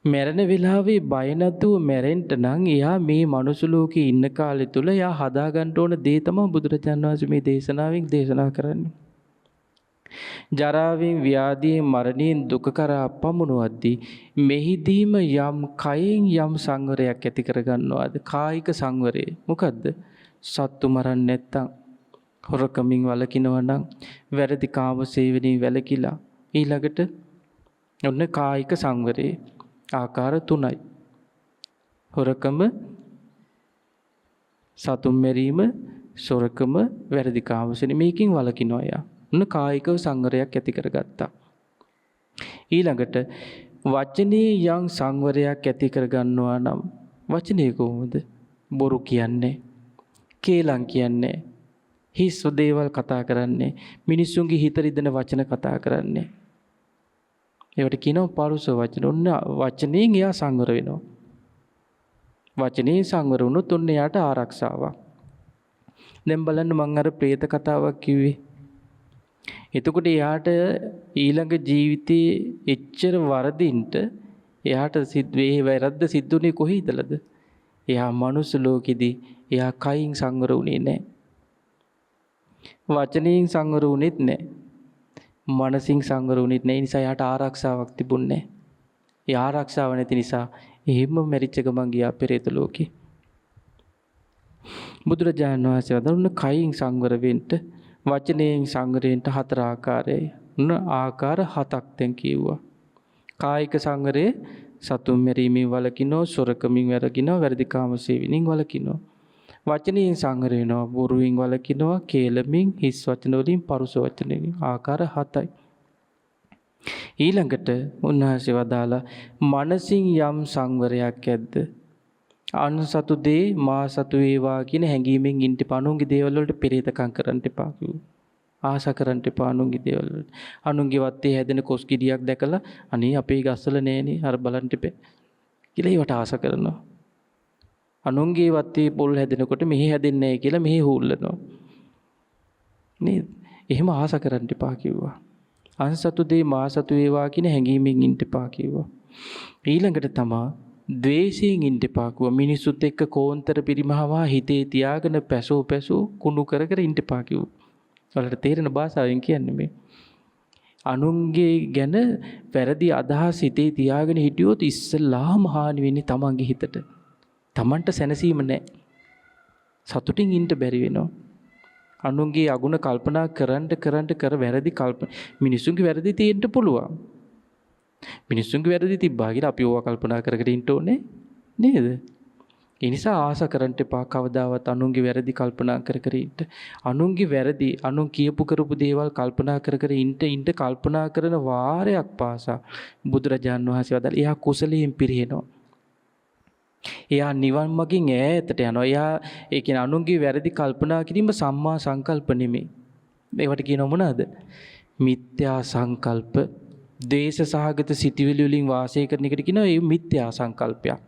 මැරෙන වෙලාවේ බය නැතුව මැරෙන්න නම් එයා මේ මනුස්ස ලෝකේ ඉන්න කාලය තුල එයා හදා ගන්න ඕන දේ තමයි බුදුරජාණන් වහන්සේ මේ දේශනාවෙන් දේශනා කරන්නේ. ජරාවෙන් ව්‍යාධියෙන් මරණයෙන් දුක කරා පමුණුවද්දී මෙහිදීම යම් කයෙන් යම් සංවරයක් ඇති කර ගන්නවාද? කායික සංවරය. මොකද්ද? සත්තු මරන්නේ නැත්තම්, හොරකමින් වළකිනවා නම්, වැරදි කාම සේවනයෙන් වැළකීලා ඊළඟට ඔන්න කායික සංවරේ ආකාර 3යි. හොරකම, සතුන් මැරීම, සොරකම, වැරදි කාම සේවන මේකෙන් වළකිනවා යා. ඔන්න කායික සංවරයක් ඇති කරගත්තා. ඊළඟට වචනේ යම් සංවරයක් ඇති කරගන්නවා නම් වචනේ කොහොමද? බොරු කියන්නේ, කේලම් කියන්නේ, හිස් දේවල් කතා කරන්නේ, මිනිස්සුන්ගේ හිත රිදෙන වචන කතා කරන්නේ. ඒවට කියනවා පරුස වචන. ඔන්න වචනයෙන් එයා සංවර වෙනවා. වචනේ සංවර වුණොත් ඔන්න එයාට ආරක්ෂාවක්. දැන් බලන්න මම අර പ്രേත කතාවක් කිව්වේ. එතකොට එයාට ඊළඟ ජීවිතේ එච්චර වරදින්ට එයාට මේ වැරද්ද සිද්ධුනේ කොහේ ඉඳලාද? එයා මනුස්ස ලෝකෙදී එයා කයින් සංවර වුණේ නැහැ. වචනයෙන් සංවර වුණෙත් නැහැ. මනසින් සංවර වුණෙත් නැහැ. ඒ නිසා එයාට ආරක්ෂාවක් තිබුණේ නැහැ. ඒ ආරක්ෂාව නැති නිසා එහෙම මැරිච්ච ගමන් ගියා පෙරේත ලෝකේ. බුදුරජාණන් වහන්සේ වදාළු කයින් සංවර වෙන්න, වචනයෙන් සංවරයෙන් 4 ආකාරයයි. උන ආකාර 7ක් දැන් කිව්වා. කායික සංවරයේ සතුන් මැරීමෙන් වළකිනවා, සොරකමින් වළකිනවා, වැරදි කාම සේවනයෙන් වළකිනවා. වචනයෙන් සංවර වෙනවා. බොරුවෙන් වළකිනවා, කේලමින්, හිස් වචන වලින්, පරුස වචන වලින් ආකාර 7යි. ඊළඟට උන්වහන්සේ වදාලා මනසින් යම් සංවරයක් ඇද්ද? අන් සතු දේ මා සතු වේවා කියන හැඟීමෙන් ඉන්න එපා. අනුන්ගේ දේවල් වලට පෙරේතකම් කරන්න එපා කිව්වා. ආශා කරන්න එපා අනුන්ගේ දේවල් වලට. අනුන්ගේ වත්තේ හැදෙන කොස් ගෙඩියක් දැකලා අනේ අපේ ගස්වල නෑනේ අර බලන්න එපා කියලා ඒවට ආශා කරනවා. අනුන්ගේ වත්තේ පොල් හැදෙනකොට මෙහි හැදෙන්නේ නැහැ කියලා මෙහි හූල්ලනවා. නේද? එහෙම ආශා කරන්න එපා කිව්වා. අන්සතු දේ මා සතු වේවා කියන හැඟීමෙන් ඉන්න එපා කිව්වා. ඊළඟට තමයි ද්වේෂයෙන් ඉන්න එපා කිව්වා. මිනිසුත් එක්ක කෝන්තර පරිමහවා හිතේ තියාගෙන පැසෝ කුණු කර කර ඉන්න එපා කිව්වා. ඔයාලට තේරෙන භාෂාවෙන් කියන්නේ මේ. අනුන්ගේ ගැන වැරදි අදහස් හිතේ තියාගෙන හිටියොත් ඉස්සලාම හානි වෙන්නේ තමන්ගේ හිතට. තමන්ට සැනසීම නැහැ. සතුටින් ඉන්න බැරි වෙනවා. අනුන්ගේ අගුණ කල්පනා කරන්න වැරදි මිනිසුන්ගේ වැරදි තියෙන්න පුළුවන්. මිනිසුන්ගේ වැරදි තිබ්බා කියලා අපි ඕවා කල්පනා කර ඉන්න ඕනේ නේද? ඒ නිසා ආස කරන්න එපා කවදාවත් අනුන්ගේ වැරදි කල්පනා කර ඉන්න. අනුන්ගේ වැරදි අනුන් කියපු කරපු දේවල් කල්පනා කර ඉන්න කල්පනා කරන වාරයක් පාසා බුදුරජාන් වහන්සේ වදාළ එයා කුසලයෙන් පිරිහෙනවා. එයා නිවන් මගින් ඈතට යනවා. එයා ඒ කියන්නේ අනුන්ගේ වැරදි කල්පනා කිරීම සම්මා සංකල්ප නෙමෙයි. ඒවට කියනවා මොනවාද? මිත්‍යා සංකල්ප. ද්වේෂ සහගත සිටිවිලි වලින් වාසය කරන එකට කියනවා ඒ මිත්‍යා සංකල්පයක්.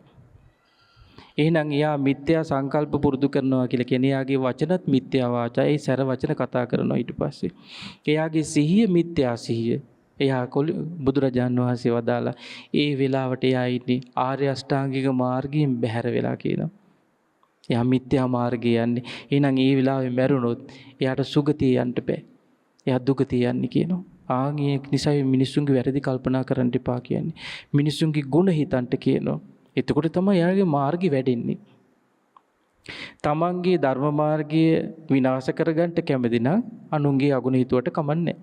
එහෙනම් එයා මිත්‍යා සංකල්ප පුරුදු කරනවා කියලා කියන්නේ එයාගේ වචනත් මිත්‍යා වාචා. ඒ සැර වචන කතා කරනවා ඊට පස්සේ. එයාගේ සිහිය මිත්‍යා සිහිය. එයා බුදුරජාණන් වහන්සේ වදාලා ඒ වෙලාවට එයා ඉන්නේ ආර්ය අෂ්ටාංගික මාර්ගයෙන් බැහැර වෙලා කියනවා. එයා මිත්‍යා මාර්ගය යන්නේ. එහෙනම් ඒ වෙලාවේ මැරුණොත් එයාට සුගතිය යන්න බෑ. එයා දුගතිය යන්නේ කියනවා. ආන්ගේ නිසා මිනිස්සුන්ගේ වැරදි කල්පනා කරන්න එපා කියන්නේ. මිනිස්සුන්ගේ ගුණ හිතන්න කියනවා. එතකොට තමයි එයාගේ මාර්ගය වැඩෙන්නේ. තමන්ගේ ධර්ම මාර්ගය විනාශ කරගන්න කැමති නම් අනුන්ගේ අගුණ හිතුවට කමන්නේ.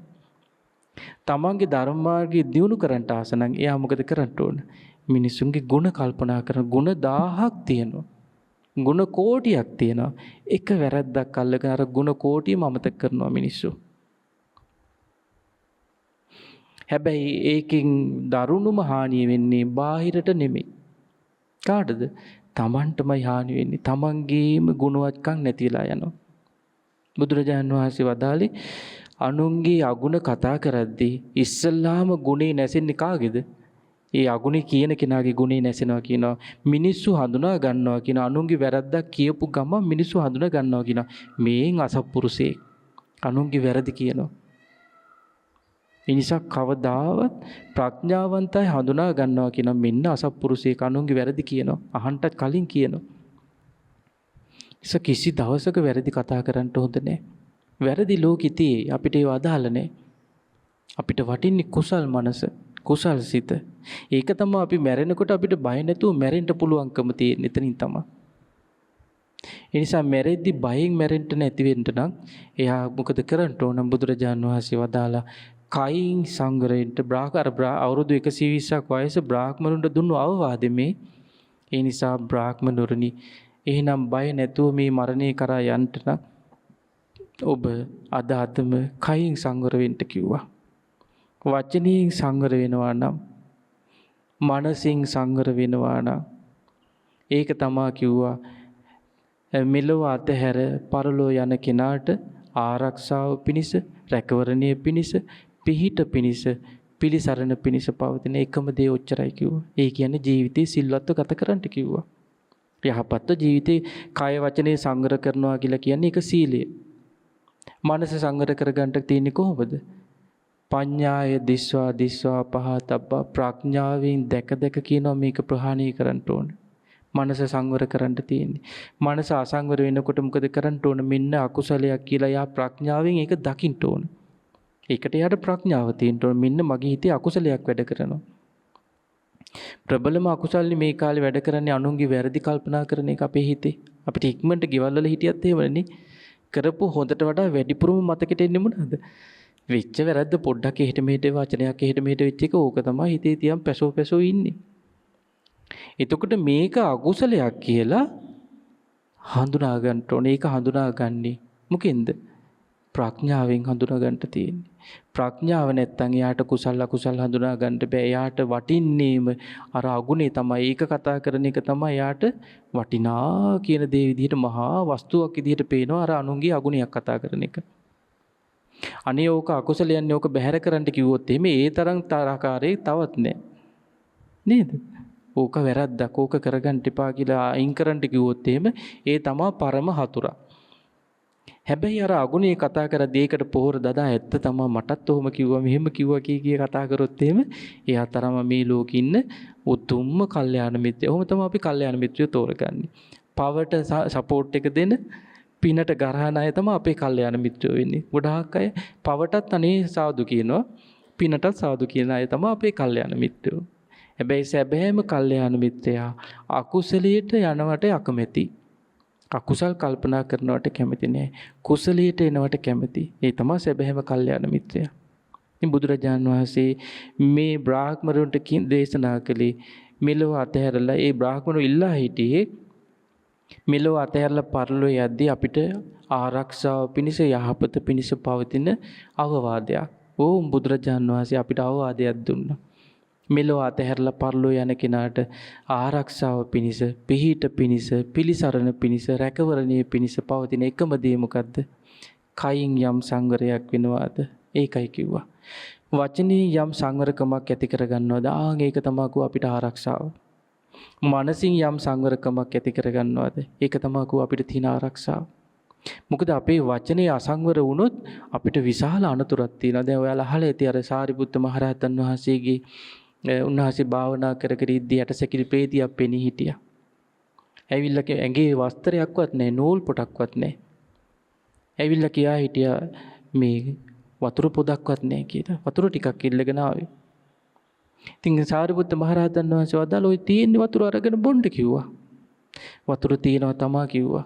තමන්ගේ ධර්ම මාර්ගය දියුණු කරන්න ආස නම් එයා මොකද කරන්න ඕන? මිනිසුන්ගේ ගුණ කල්පනා කරන ගුණ 1000ක් තියෙනවා. ගුණ කෝටියක් තියෙනවා. එක වැරද්දක් අල්ලගෙන අර ගුණ කෝටියම අමතක කරනවා මිනිස්සු. හැබැයි ඒකෙන් දරුණුම හානිය වෙන්නේ බාහිරට නෙමෙයි. කාටද? තමන්ටමයි හානි වෙන්නේ. තමන්ගේම ගුණවත්කම් නැති වෙලා යනවා. බුදුරජාණන් වහන්සේ වදාළේ අනුන්ගේ අගුණ කතා කරද්දී ඉස්සල්ලාම ගුණේ නැසෙන්නේ කාගේද? ඒ අගුණේ කියන කෙනාගේ ගුණේ නැසෙනවා කියනවා. මිනිස්සු හඳුනා ගන්නවා කියන අනුන්ගේ වැරද්දක් කියපු ගමන් මිනිස්සු හඳුනා ගන්නවා කියනවා. මේන් අසත්පුරුෂයෙක් අනුන්ගේ වැරදි කියනවා. ඒ නිසා කවදාවත් ප්‍රඥාවන්තය හඳුනා ගන්නවා කියන මෙන්න අසත්පුරුෂයෙක් අනුන්ගේ වැරදි කියනවා. අහන්නත් කලින් කියනවා. කිසි දවසක වැරදි කතා කරන්න හොඳ නැහැ. වැරදි ලෝකිතේ අපිට ඒව අදාළ නැහැ. අපිට වටින්නේ කුසල් මනස, කුසල් සිත. ඒක තමයි අපි මැරෙනකොට අපිට බය නැතුව මැරෙන්න පුළුවන්කම තියෙන. එතනින් තමයි. ඒ නිසා මැරෙද්දි බයෙන් මැරෙන්න නැති වෙන්න නම් එයා මොකද කරන්න ඕන? බුදුරජාණන් වහන්සේ වදාලා කයින් සංගරෙන්ට අවුරුදු 120ක් වයස බ්‍රාහ්මණුන්ට දුන්නු අවවාදෙ මේ. ඒ නිසා බ්‍රාහ්මණුරනි එහෙනම් බය නැතුව මේ මරණය කරා යන්න නම් ඔබ අදම කයින් සංවර වෙන්න කිව්වා. වචනයෙන් සංවර වෙනවා නම්, මනසින් සංවර වෙනවා නම් ඒක තමා කිව්වා මෙලොව අතහැර පරලෝ යන කෙනාට ආරක්ෂාව පිණිස, රැකවරණය පිණිස, පිහිට පිණිස, පිළිසරණ පිණිස පවතින එකම දේ ඔච්චරයි කිව්වා. ඒ කියන්නේ ජීවිතේ සිල්වත්ව ගත කරන්න කිව්වා. යහපත් ජීවිතේ කය වචනේ සංවර කරනවා කියලා කියන්නේ ඒක සීලය. මනස සංවර කරගන්න තියෙන්නේ කොහොමද? පඤ්ඤාය දිස්වා පහතබ්බා. ප්‍රඥාවෙන් දැක කියනවා මේක ප්‍රහාණය කරන්න ඕන. මනස සංවර කරන්න තියෙන්නේ. මනස අසංවර වෙනකොට මොකද කරන්න ඕන? මෙන්න අකුසලයක් කියලා යා ප්‍රඥාවෙන් ඒක දකින්න ඕන. ඒකට යාට ප්‍රඥාව තියෙන්න ඕන. මෙන්න මගේ හිතේ අකුසලයක් වැඩ කරනවා. ප්‍රබලම අකුසල්නි මේ කාලේ වැඩ කරන්නේ අනුන්ගේ වැරදි කල්පනා කරන එක අපේ හිතේ. අපිට ඉක්මනට ගෙවල් වල හිටියත් එහෙමනේ. කරපු හොඳට වඩා වැඩිපුරම මතකෙට එන්නේ මොනවද? වෙච්ච වැරද්ද පොඩ්ඩක් එහෙට මෙහෙට වචනයක් එහෙට මෙහෙට වෙච්ච එක ඕක තමයි හිතේ තියන් පැසෝ ඉන්නේ. එතකොට මේක අකුසලයක් කියලා හඳුනා ගන්න ඕනේ. ඒක හඳුනාගන්නේ මොකෙන්ද? ප්‍රඥාවෙන් හඳුනා ගන්න තියෙන්නේ. ප්‍රඥාව නැත්තම් එයාට කුසල අකුසල හඳුනා ගන්න බෑ. එයාට වටින්නේම අර අගුණේ තමයි. ඒක කතා කරන එක තමයි එයාට වටිනා කියන දේ විදිහට මහා වස්තුවක් විදිහට පේනවා. අර අනුන්ගේ අගුණයක් කතා කරන එක. අනේ ඕක අකුසලයන්නේ ඕක බැහැර කරන්න කිව්වොත් එහෙම ඒ තරම් තරහකාරී තවත් නැහැ. නේද? ඕක වැරද්දක්. ඕක කරගන්න එපා කියලා අයින් කරන්න කිව්වොත් එහෙම ඒ තමයි පරම හතුරා. හැබැයි අර අගුණේ කතා කරද්දී ඒකට පොහොර දදා ඇත්ත තමයි මටත් ඔහොම කිව්වා මෙහෙම කිව්වා කිය කතා කරොත් එහෙම එයා තරම මේ ලෝකෙ ඉන්න උතුම්ම කල්යාණ මිත්‍රය. ඔහොම තමයි අපි කල්යාණ මිත්‍රයෝ තෝරගන්නේ. පවට සපෝට් එක දෙන පිනට ගරහන අය තමයි අපේ කල්යාණ මිත්‍රයෝ වෙන්නේ. ගොඩාක් අය පවටත් අනේ සාදු කියනවා. පිනටත් සාදු කියන අය තමයි අපේ කල්යාණ මිත්‍රයෝ. හැබැයි සැබෑම කල්යාණ මිත්‍රයා අකුසලයට යනවට අකමැති. අකුසල් කල්පනා කරනවට කැමති නෑ. කුසලයට එනවට කැමති. ඒ තමයි සැබෑම කල්යාණ මිත්‍රයා. ඉතින් බුදුරජාණන් වහන්සේ මේ බ්‍රාහ්මණරුන්ට දේශනා කළේ මෙලොව අතහැරලා ඒ බ්‍රාහ්මණු ඉල්ලා හිටියේ මෙලොව අතහැරලා පරලොව යද්දී අපිට ආරක්ෂාව පිණිස යහපත පිණිස පවතින අවවාදයක්. ඕම් බුදුරජාණන් වහන්සේ අපිට අවවාදයක් දුන්නා. මෙලොව අතහැරලා පරලොව යන කෙනාට ආරක්ෂාව පිණිස, පිහිට පිණිස, පිළිසරණ පිණිස, රැකවරණය පිණිස පවතින එකම දේ මොකද්ද? කයින් යම් සංවරයක් වෙනවාද? ඒකයි කිව්වා. වචනේ යම් සංවරකමක් ඇති කරගන්නවද? ඒක තමයි අපිට ආරක්ෂාව. මනසින් යම් සංවරකමක් ඇති කරගන්නවද? ඒක තමයි අපිට තියෙන ආරක්ෂාව. මොකද අපේ වචනේ අසංවර වුණොත් අපිට විශාල අනතුරක් තියෙනවා. දැන් ඔයාලා අහලා ඇති අර සාරිපුත්ත මහරහතන් වහන්සේගේ උන්වහන්සේ භාවනා කර කර ඉද්දී යටසැකිලි ප්‍රේතියක් පෙනී හිටියා. ඇවිල්ලා ඇඟේ වස්ත්‍රයක්වත් නැහැ, නූල් පොටක්වත් නැහැ. ඇවිල්ලා කියා හිටියා මේ වතුර පොදක්වත් නැහැ කියලා. වතුර ටිකක් ඉල්ලගෙන ආවේ. ඉතින් සාරිපුත්ත මහරහතන් වහන්සේ වදාළ ඔය තියෙන වතුර අරගෙන බොන්න කිව්වා. වතුර තියෙනවා තමා කිව්වා.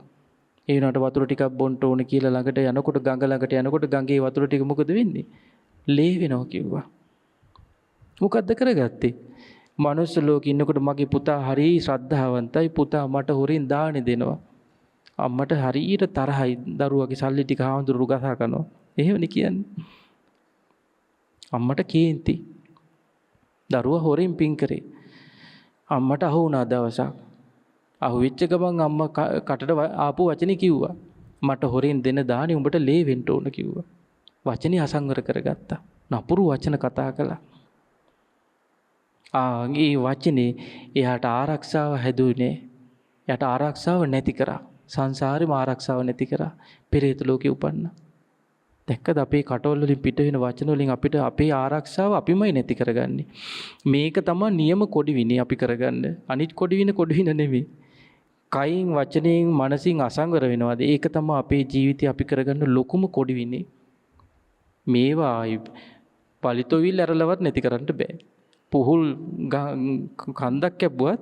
ඒ වුණාට වතුර ටිකක් බොන්න ඕන කියලා ළඟට යනකොට ගඟ ළඟට යනකොට ගඟේ වතුර ටික මොකද වෙන්නේ? ලේ වෙනවා කිව්වා. මොකද්ද කරගත්තේ? මනුස්ස ලෝකෙ ඉන්නකොට මගේ පුතා හරි ශ්‍රද්ධාවන්තයි. පුතා මට හොරින් දානේ දෙනවා. අම්මට හරියට තරහයි. දරුවගේ සල්ලි ටික හාමුදුරු ගසා කරනවා. එහෙමනේ කියන්නේ. අම්මට කේන්ති. දරුවා හොරින් පින් කරේ. අම්මට අහු වුණා දවසක්. අහුවෙච්ච ගමන් අම්මා කටට ආපු වචනේ කිව්වා. මට හොරෙන් දෙන දානේ උඹට ලේ වෙන්න ඕන කිව්වා. වචනේ අසංවර කරගත්තා. නපුරු වචන කතා කළා. ඒ වචනේ එයාට ආරක්ෂාව හැදුනේ. එයාට ආරක්ෂාව නැති කරා. සංසාරේම ආරක්ෂාව නැති කරා. පෙරේත ලෝකේ උපන්නා. දැක්කද අපේ කටවල වලින් පිට වෙන වචන වලින් අපිට අපේ ආරක්ෂාව අපිමයි නැති කරගන්නේ. මේක තමයි නියම කොඩි විනේ අපි කරගන්න. අනිත් කොඩි වින නෙමෙයි. කයින් වචනයෙන් මනසින් අසංවර වෙනවාද? ඒක තමයි අපේ ජීවිතය අපි කරගන්න ලොකුම කොඩි විනේ. මේවා පලිතොවිල් ඇරලවත් නැති කරන්න බෑ. පුහුල් කන්දක් කැපුවත්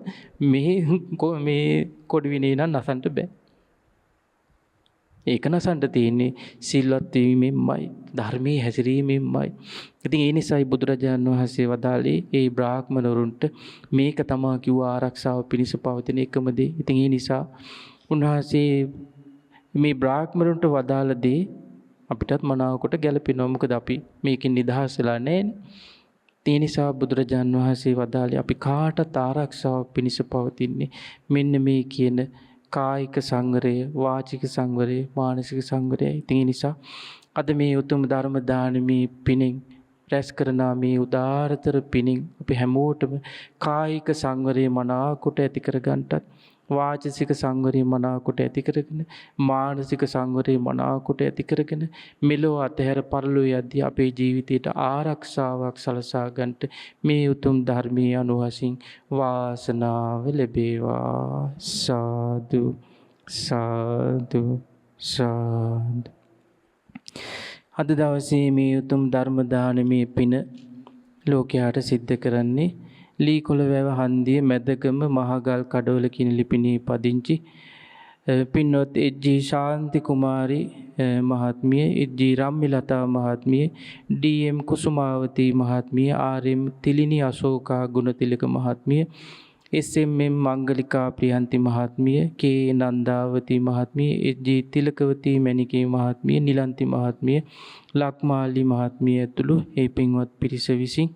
මේ කොඩි විනේ නම් නසන්න බෑ. ඒක නසන්න තියෙන්නේ සිල්වත් වීමෙන්මයි, ධර්මයේ හැසිරීමෙන්මයි. ඉතින් ඒ නිසායි බුදුරජාණන් වහන්සේ වදාළේ ඒ බ්‍රාහ්මණවරුන්ට මේක තමයි කිව්ව ආරක්ෂාව පිණිස පවතින එකම දේ. ඉතින් ඒ නිසා උන්වහන්සේ මේ බ්‍රාහ්මණවරුන්ට වදාළ දේ අපිටත් මනාවකට ගැලපෙනවා. මොකද අපි මේකෙන් නිදහස් වෙලා නැහැ. ඒ නිසා බුදුරජාණන් වහන්සේ වදාළේ අපි කාටත් ආරක්ෂාව පිණිස පවතින්නේ මෙන්න මේ කියන කායික සංවරය, වාචික සංවරය, මානසික සංවරය. ඉතින් ඒ නිසා අද මේ උතුම් ධර්ම දානමේ පිණින් රැස් කරන මේ උදාාරතර පිණින් අපි හැමෝටම කායික සංවරය මනාකොට ඇති කරගන්නටත්, වාචික සංවරය මනාකොට ඇති කරගෙන, මානසික සංවරය මනාකොට ඇති කරගෙන මෙලොව අතහැර පරලොව යද්දී අපේ ජීවිතයට ආරක්ෂාවක් සලසා ගන්නට මේ උතුම් ධර්මයේ අනුහසින් වාසනාව ලැබේවා. සාදු සාදු සාදු. අද දවසේ මේ උතුම් ධර්ම දානමේ පින ලෝකයට සිද්ධ කරන්නේ ලීකොළවැව හන්දිය මැදගම මහගල් කඩවල කියන ලිපිණේ පදිංචි පින්වත් එජ්ජී ශාන්ති කුමාරි මහත්මිය, එජ්ජී රම්මිලතා මහත්මිය, ඩී.එම්. කුසුමාවතී මහත්මිය, ආර්.එම්. තිලිනි අශෝකා ගුණතිලක මහත්මිය, SMM මංගලිකා ප්‍රියන්ති මහත්මිය, කේ නන්දාවති මහත්මිය, එජ් තිලකවති මැණිකේ මහත්මිය, නිලන්ති මහත්මිය, ලක්මාලි මහත්මිය ඇතුළු ඒ පින්වත් පිරිස විසින්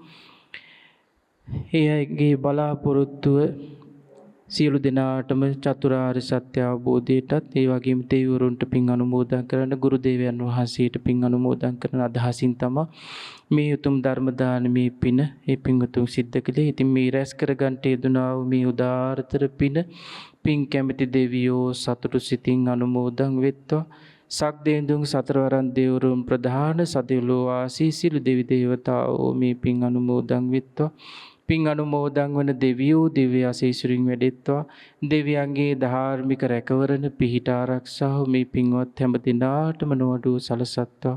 ඒ අයගේ බලාපොරොත්තුව සියලු දෙනාටම චතුරාර්ය සත්‍ය අවබෝධයටත් ඒ වගේම දෙවිවරුන්ට පින් අනුමෝදන් කරන ගුරු දේවයන් වහන්සේට පින් අනුමෝදන් කරන අදහසින් තමයි මේ උතුම් ධර්ම දානමේ පින ඒ පින්වතුන් සිද්ධ කළේ. ඉතින් මේ රැස් කරගන්ට යෙදුනා වූ මේ උදාාරතර පින් කැමැති දෙවියෝ සතුටු සිතින් අනුමෝදන් වෙත්වා. සක්දේඳුන් සතරවරන් දෙවරුන් ප්‍රධාන සදෙව්ලෝ වාසී සියලු දෙවි දේවතාවෝ මේ පින් අනුමෝදන් වෙත්වා. පින් අනුමෝදන් වන දෙවියෝ දිව්‍ය ආශීර්වාදයෙන් වැඩෙත්වා. දෙවියන්ගේ ධාර්මික රැකවරණ පිහිට ආරක්ෂාව මේ පින්වත් හැම දිනාටම නොඅඩුව සලසත්වා.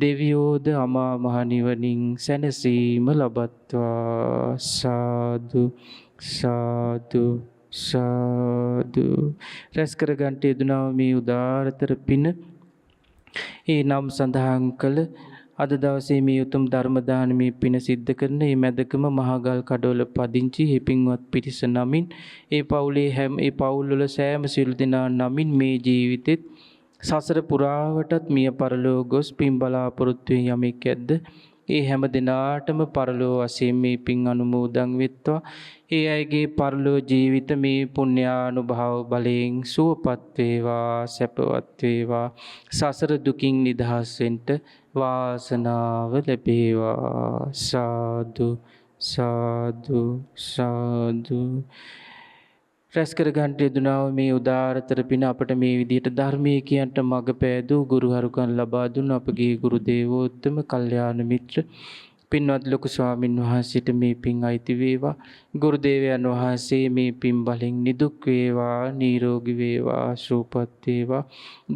දෙවියෝද අමා මහ නිවනින් සැනසීම ලබත්වා. සාදු සාදු සාදු. රැස් කරගන්ට යෙදුනා මේ උදාාරතර පින ඒ නම් සඳහන් කළ අද දවසේ මේ උතුම් ධර්ම දානමේ පින සිද්ධ කරන මේ මැදකම මහගල් කඩවල පදිංචි මේ පින්වත් පිරිස නමින් ඒ පවුල් වල සෑම සියලු දෙනා නමින් මේ ජීවිතෙත් සසර පුරාවටත් මිය පරලෝ ගොස් පින් බලාපොරොත්තු වෙන යමෙක් ඇද්ද ඒ හැම දිනාටම පරලෝ වශයෙන් මේ පින් අනුමෝදන් වෙත්වා. ඒ අයගේ පරලෝ ජීවිත මේ පුණ්‍යානුභාව බලයෙන් සුවපත් වේවා, සැපවත් වේවා, සසර දුකින් නිදහස් වෙන්න වාසනාව ලැබේවා. සාදු සාදු සාදු. රැස් කර ගන්නට යෙදුනා මේ උදාාරතර පින අපට මේ විදිහට ධර්මයේ කියන්ට මඟ පෑදූ ගුරුහරුකම් ලබා දුන් අපගේ ගුරු දේවෝත්තම කල්යාණ මිත්‍ර පින්වත් ලොකු ස්වාමින් වහන්සේට මේ පින් අයිති වේවා. ගුරු දේවයන් වහන්සේ මේ පින් බලෙන් නිදුක් වේවා, නිරෝගී වේවා, සුවපත් වේවා,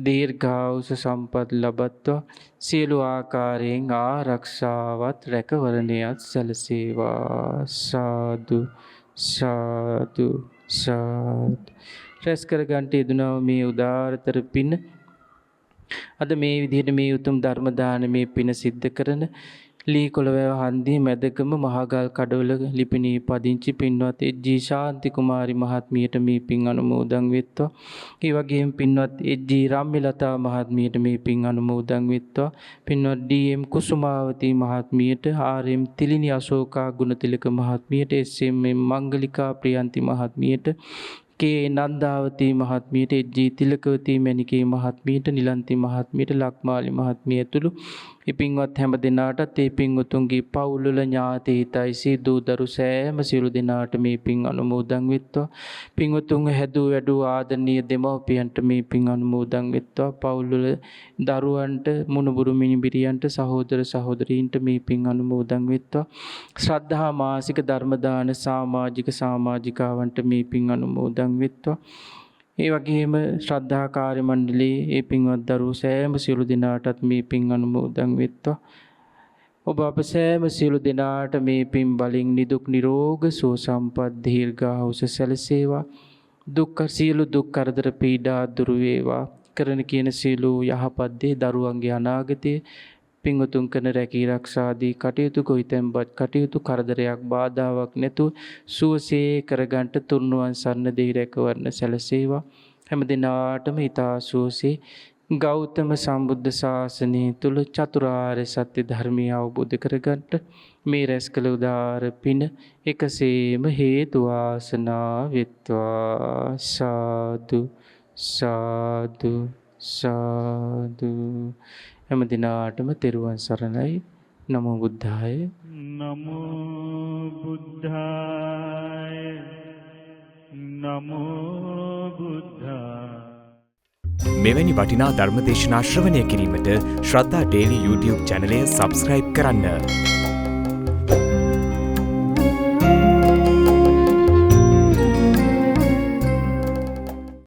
දීර්ඝායුෂ සම්පත් ලබත්වා. සියලු ආකාරයෙන් ආරක්ෂාවත් රැකවරණයත් සැලසේවා. සාදු සාදු සාදු. රැස් කර ගන්නට යෙදුනා මේ උදාාරතර පින අද මේ විදිහට මේ උතුම් ධර්ම දානමේ පින සිද්ධ කරන ලී කොළවැව හන්දියේ මැදකම මහගල් කඩවල ලිපිණී පදිංචි පින්වත් එජ් ශාන්ති කුමාරි මහත්මියට මේ පින් අනුමෝදන් වෙත්වා. ඒ වගේම පින්වත් එජ් රම්මිලතා මහත්මියට මේ පින් අනුමෝදන් වෙත්වා. පින්වත් ඩී.එම් කුසුමාවති මහත්මියට, ආර්.එම් තිලිනි අශෝකා ගුණතිලක මහත්මියට, එස්.එම්.එම් මංගලිකා ප්‍රියන්ති මහත්මියට, කේ නන්දාවති මහත්මියට, එජ් තිලකවති මැණිකේ මහත්මියට, නිලන්ති මහත්මියට, ලක්මාලි මහත්මිය ඇතුළු පින්වත් හැම දෙනාටත් ඒ පින්වතුන්ගේ පවුල් වල ඥාති හිතයිසී දූ දරු සෑම සියලු දෙනාට මේ පින් අනුමෝදන් වෙත්වා. පින්වතුන් හැදූ වැඩූ ආදරණීය දෙමව්පියන්ට මේ පින් අනුමෝදන් වෙත්වා. පවුල් වල දරුවන්ට, මුණුබුරු මිනිබිරියන්ට, සහෝදර සහෝදරීන්ට මේ පින් අනුමෝදන් වෙත්වා. ශ්‍රද්ධා මාසික ධර්ම දාන සමාජිකාවන්ට මේ පින් අනුමෝදන් වෙත්වා. ඒ වගේම ශ්‍රද්ධා කාර්ය මණ්ඩලයේ ඒ පින්වත් දරුවෝ සෑම සියලු දෙනාටත් මේ පින් අනුමෝදන් වෙත්වා. ඔබ අප සෑම සියලු දෙනාට මේ පින් බලෙන් නිදුක් නිරෝග සුව සම්පත් දීර්ඝායුෂ සැලසේවා. සියලු දුක් කරදර පීඩා දුරු වේවා. කරන කියන සියලු යහපත් දේ දරුවන්ගේ අනාගතයේ පින්වතුන් කරන රැකී ආරක්ෂාදී කටයුතු කොයිතැන්පත් කටයුතු කරදරයක් බාධාවක් නැතුව සුවසේ කරගන්නට තුන්වන් සරණ දෙවි රැකවරණ සැලසේවා. හැම දිනාටම ඊතා සුවසේ ගෞතම සම්බුද්ධ ශාසනය තුල චතුරාර්ය සත්‍ය ධර්මය අවබෝධ කරගන්නට මේ රැස් කළ උදාාර පින එකසේම හේතු වාසනා වෙත්වා. සාදු සාදු සාදු. හැම දිනාටම තෙරුවන් සරණයි. නමෝ බුද්ධාය. නමෝ බුද්ධාය. නමෝ බුද්ධාය. මෙවැනි වටිනා ධර්ම දේශනා ශ්‍රවණය කිරීමට ශ්‍රද්ධා ඩේලි YouTube චැනලය සබ්ස්ක්‍රයිබ් කරන්න.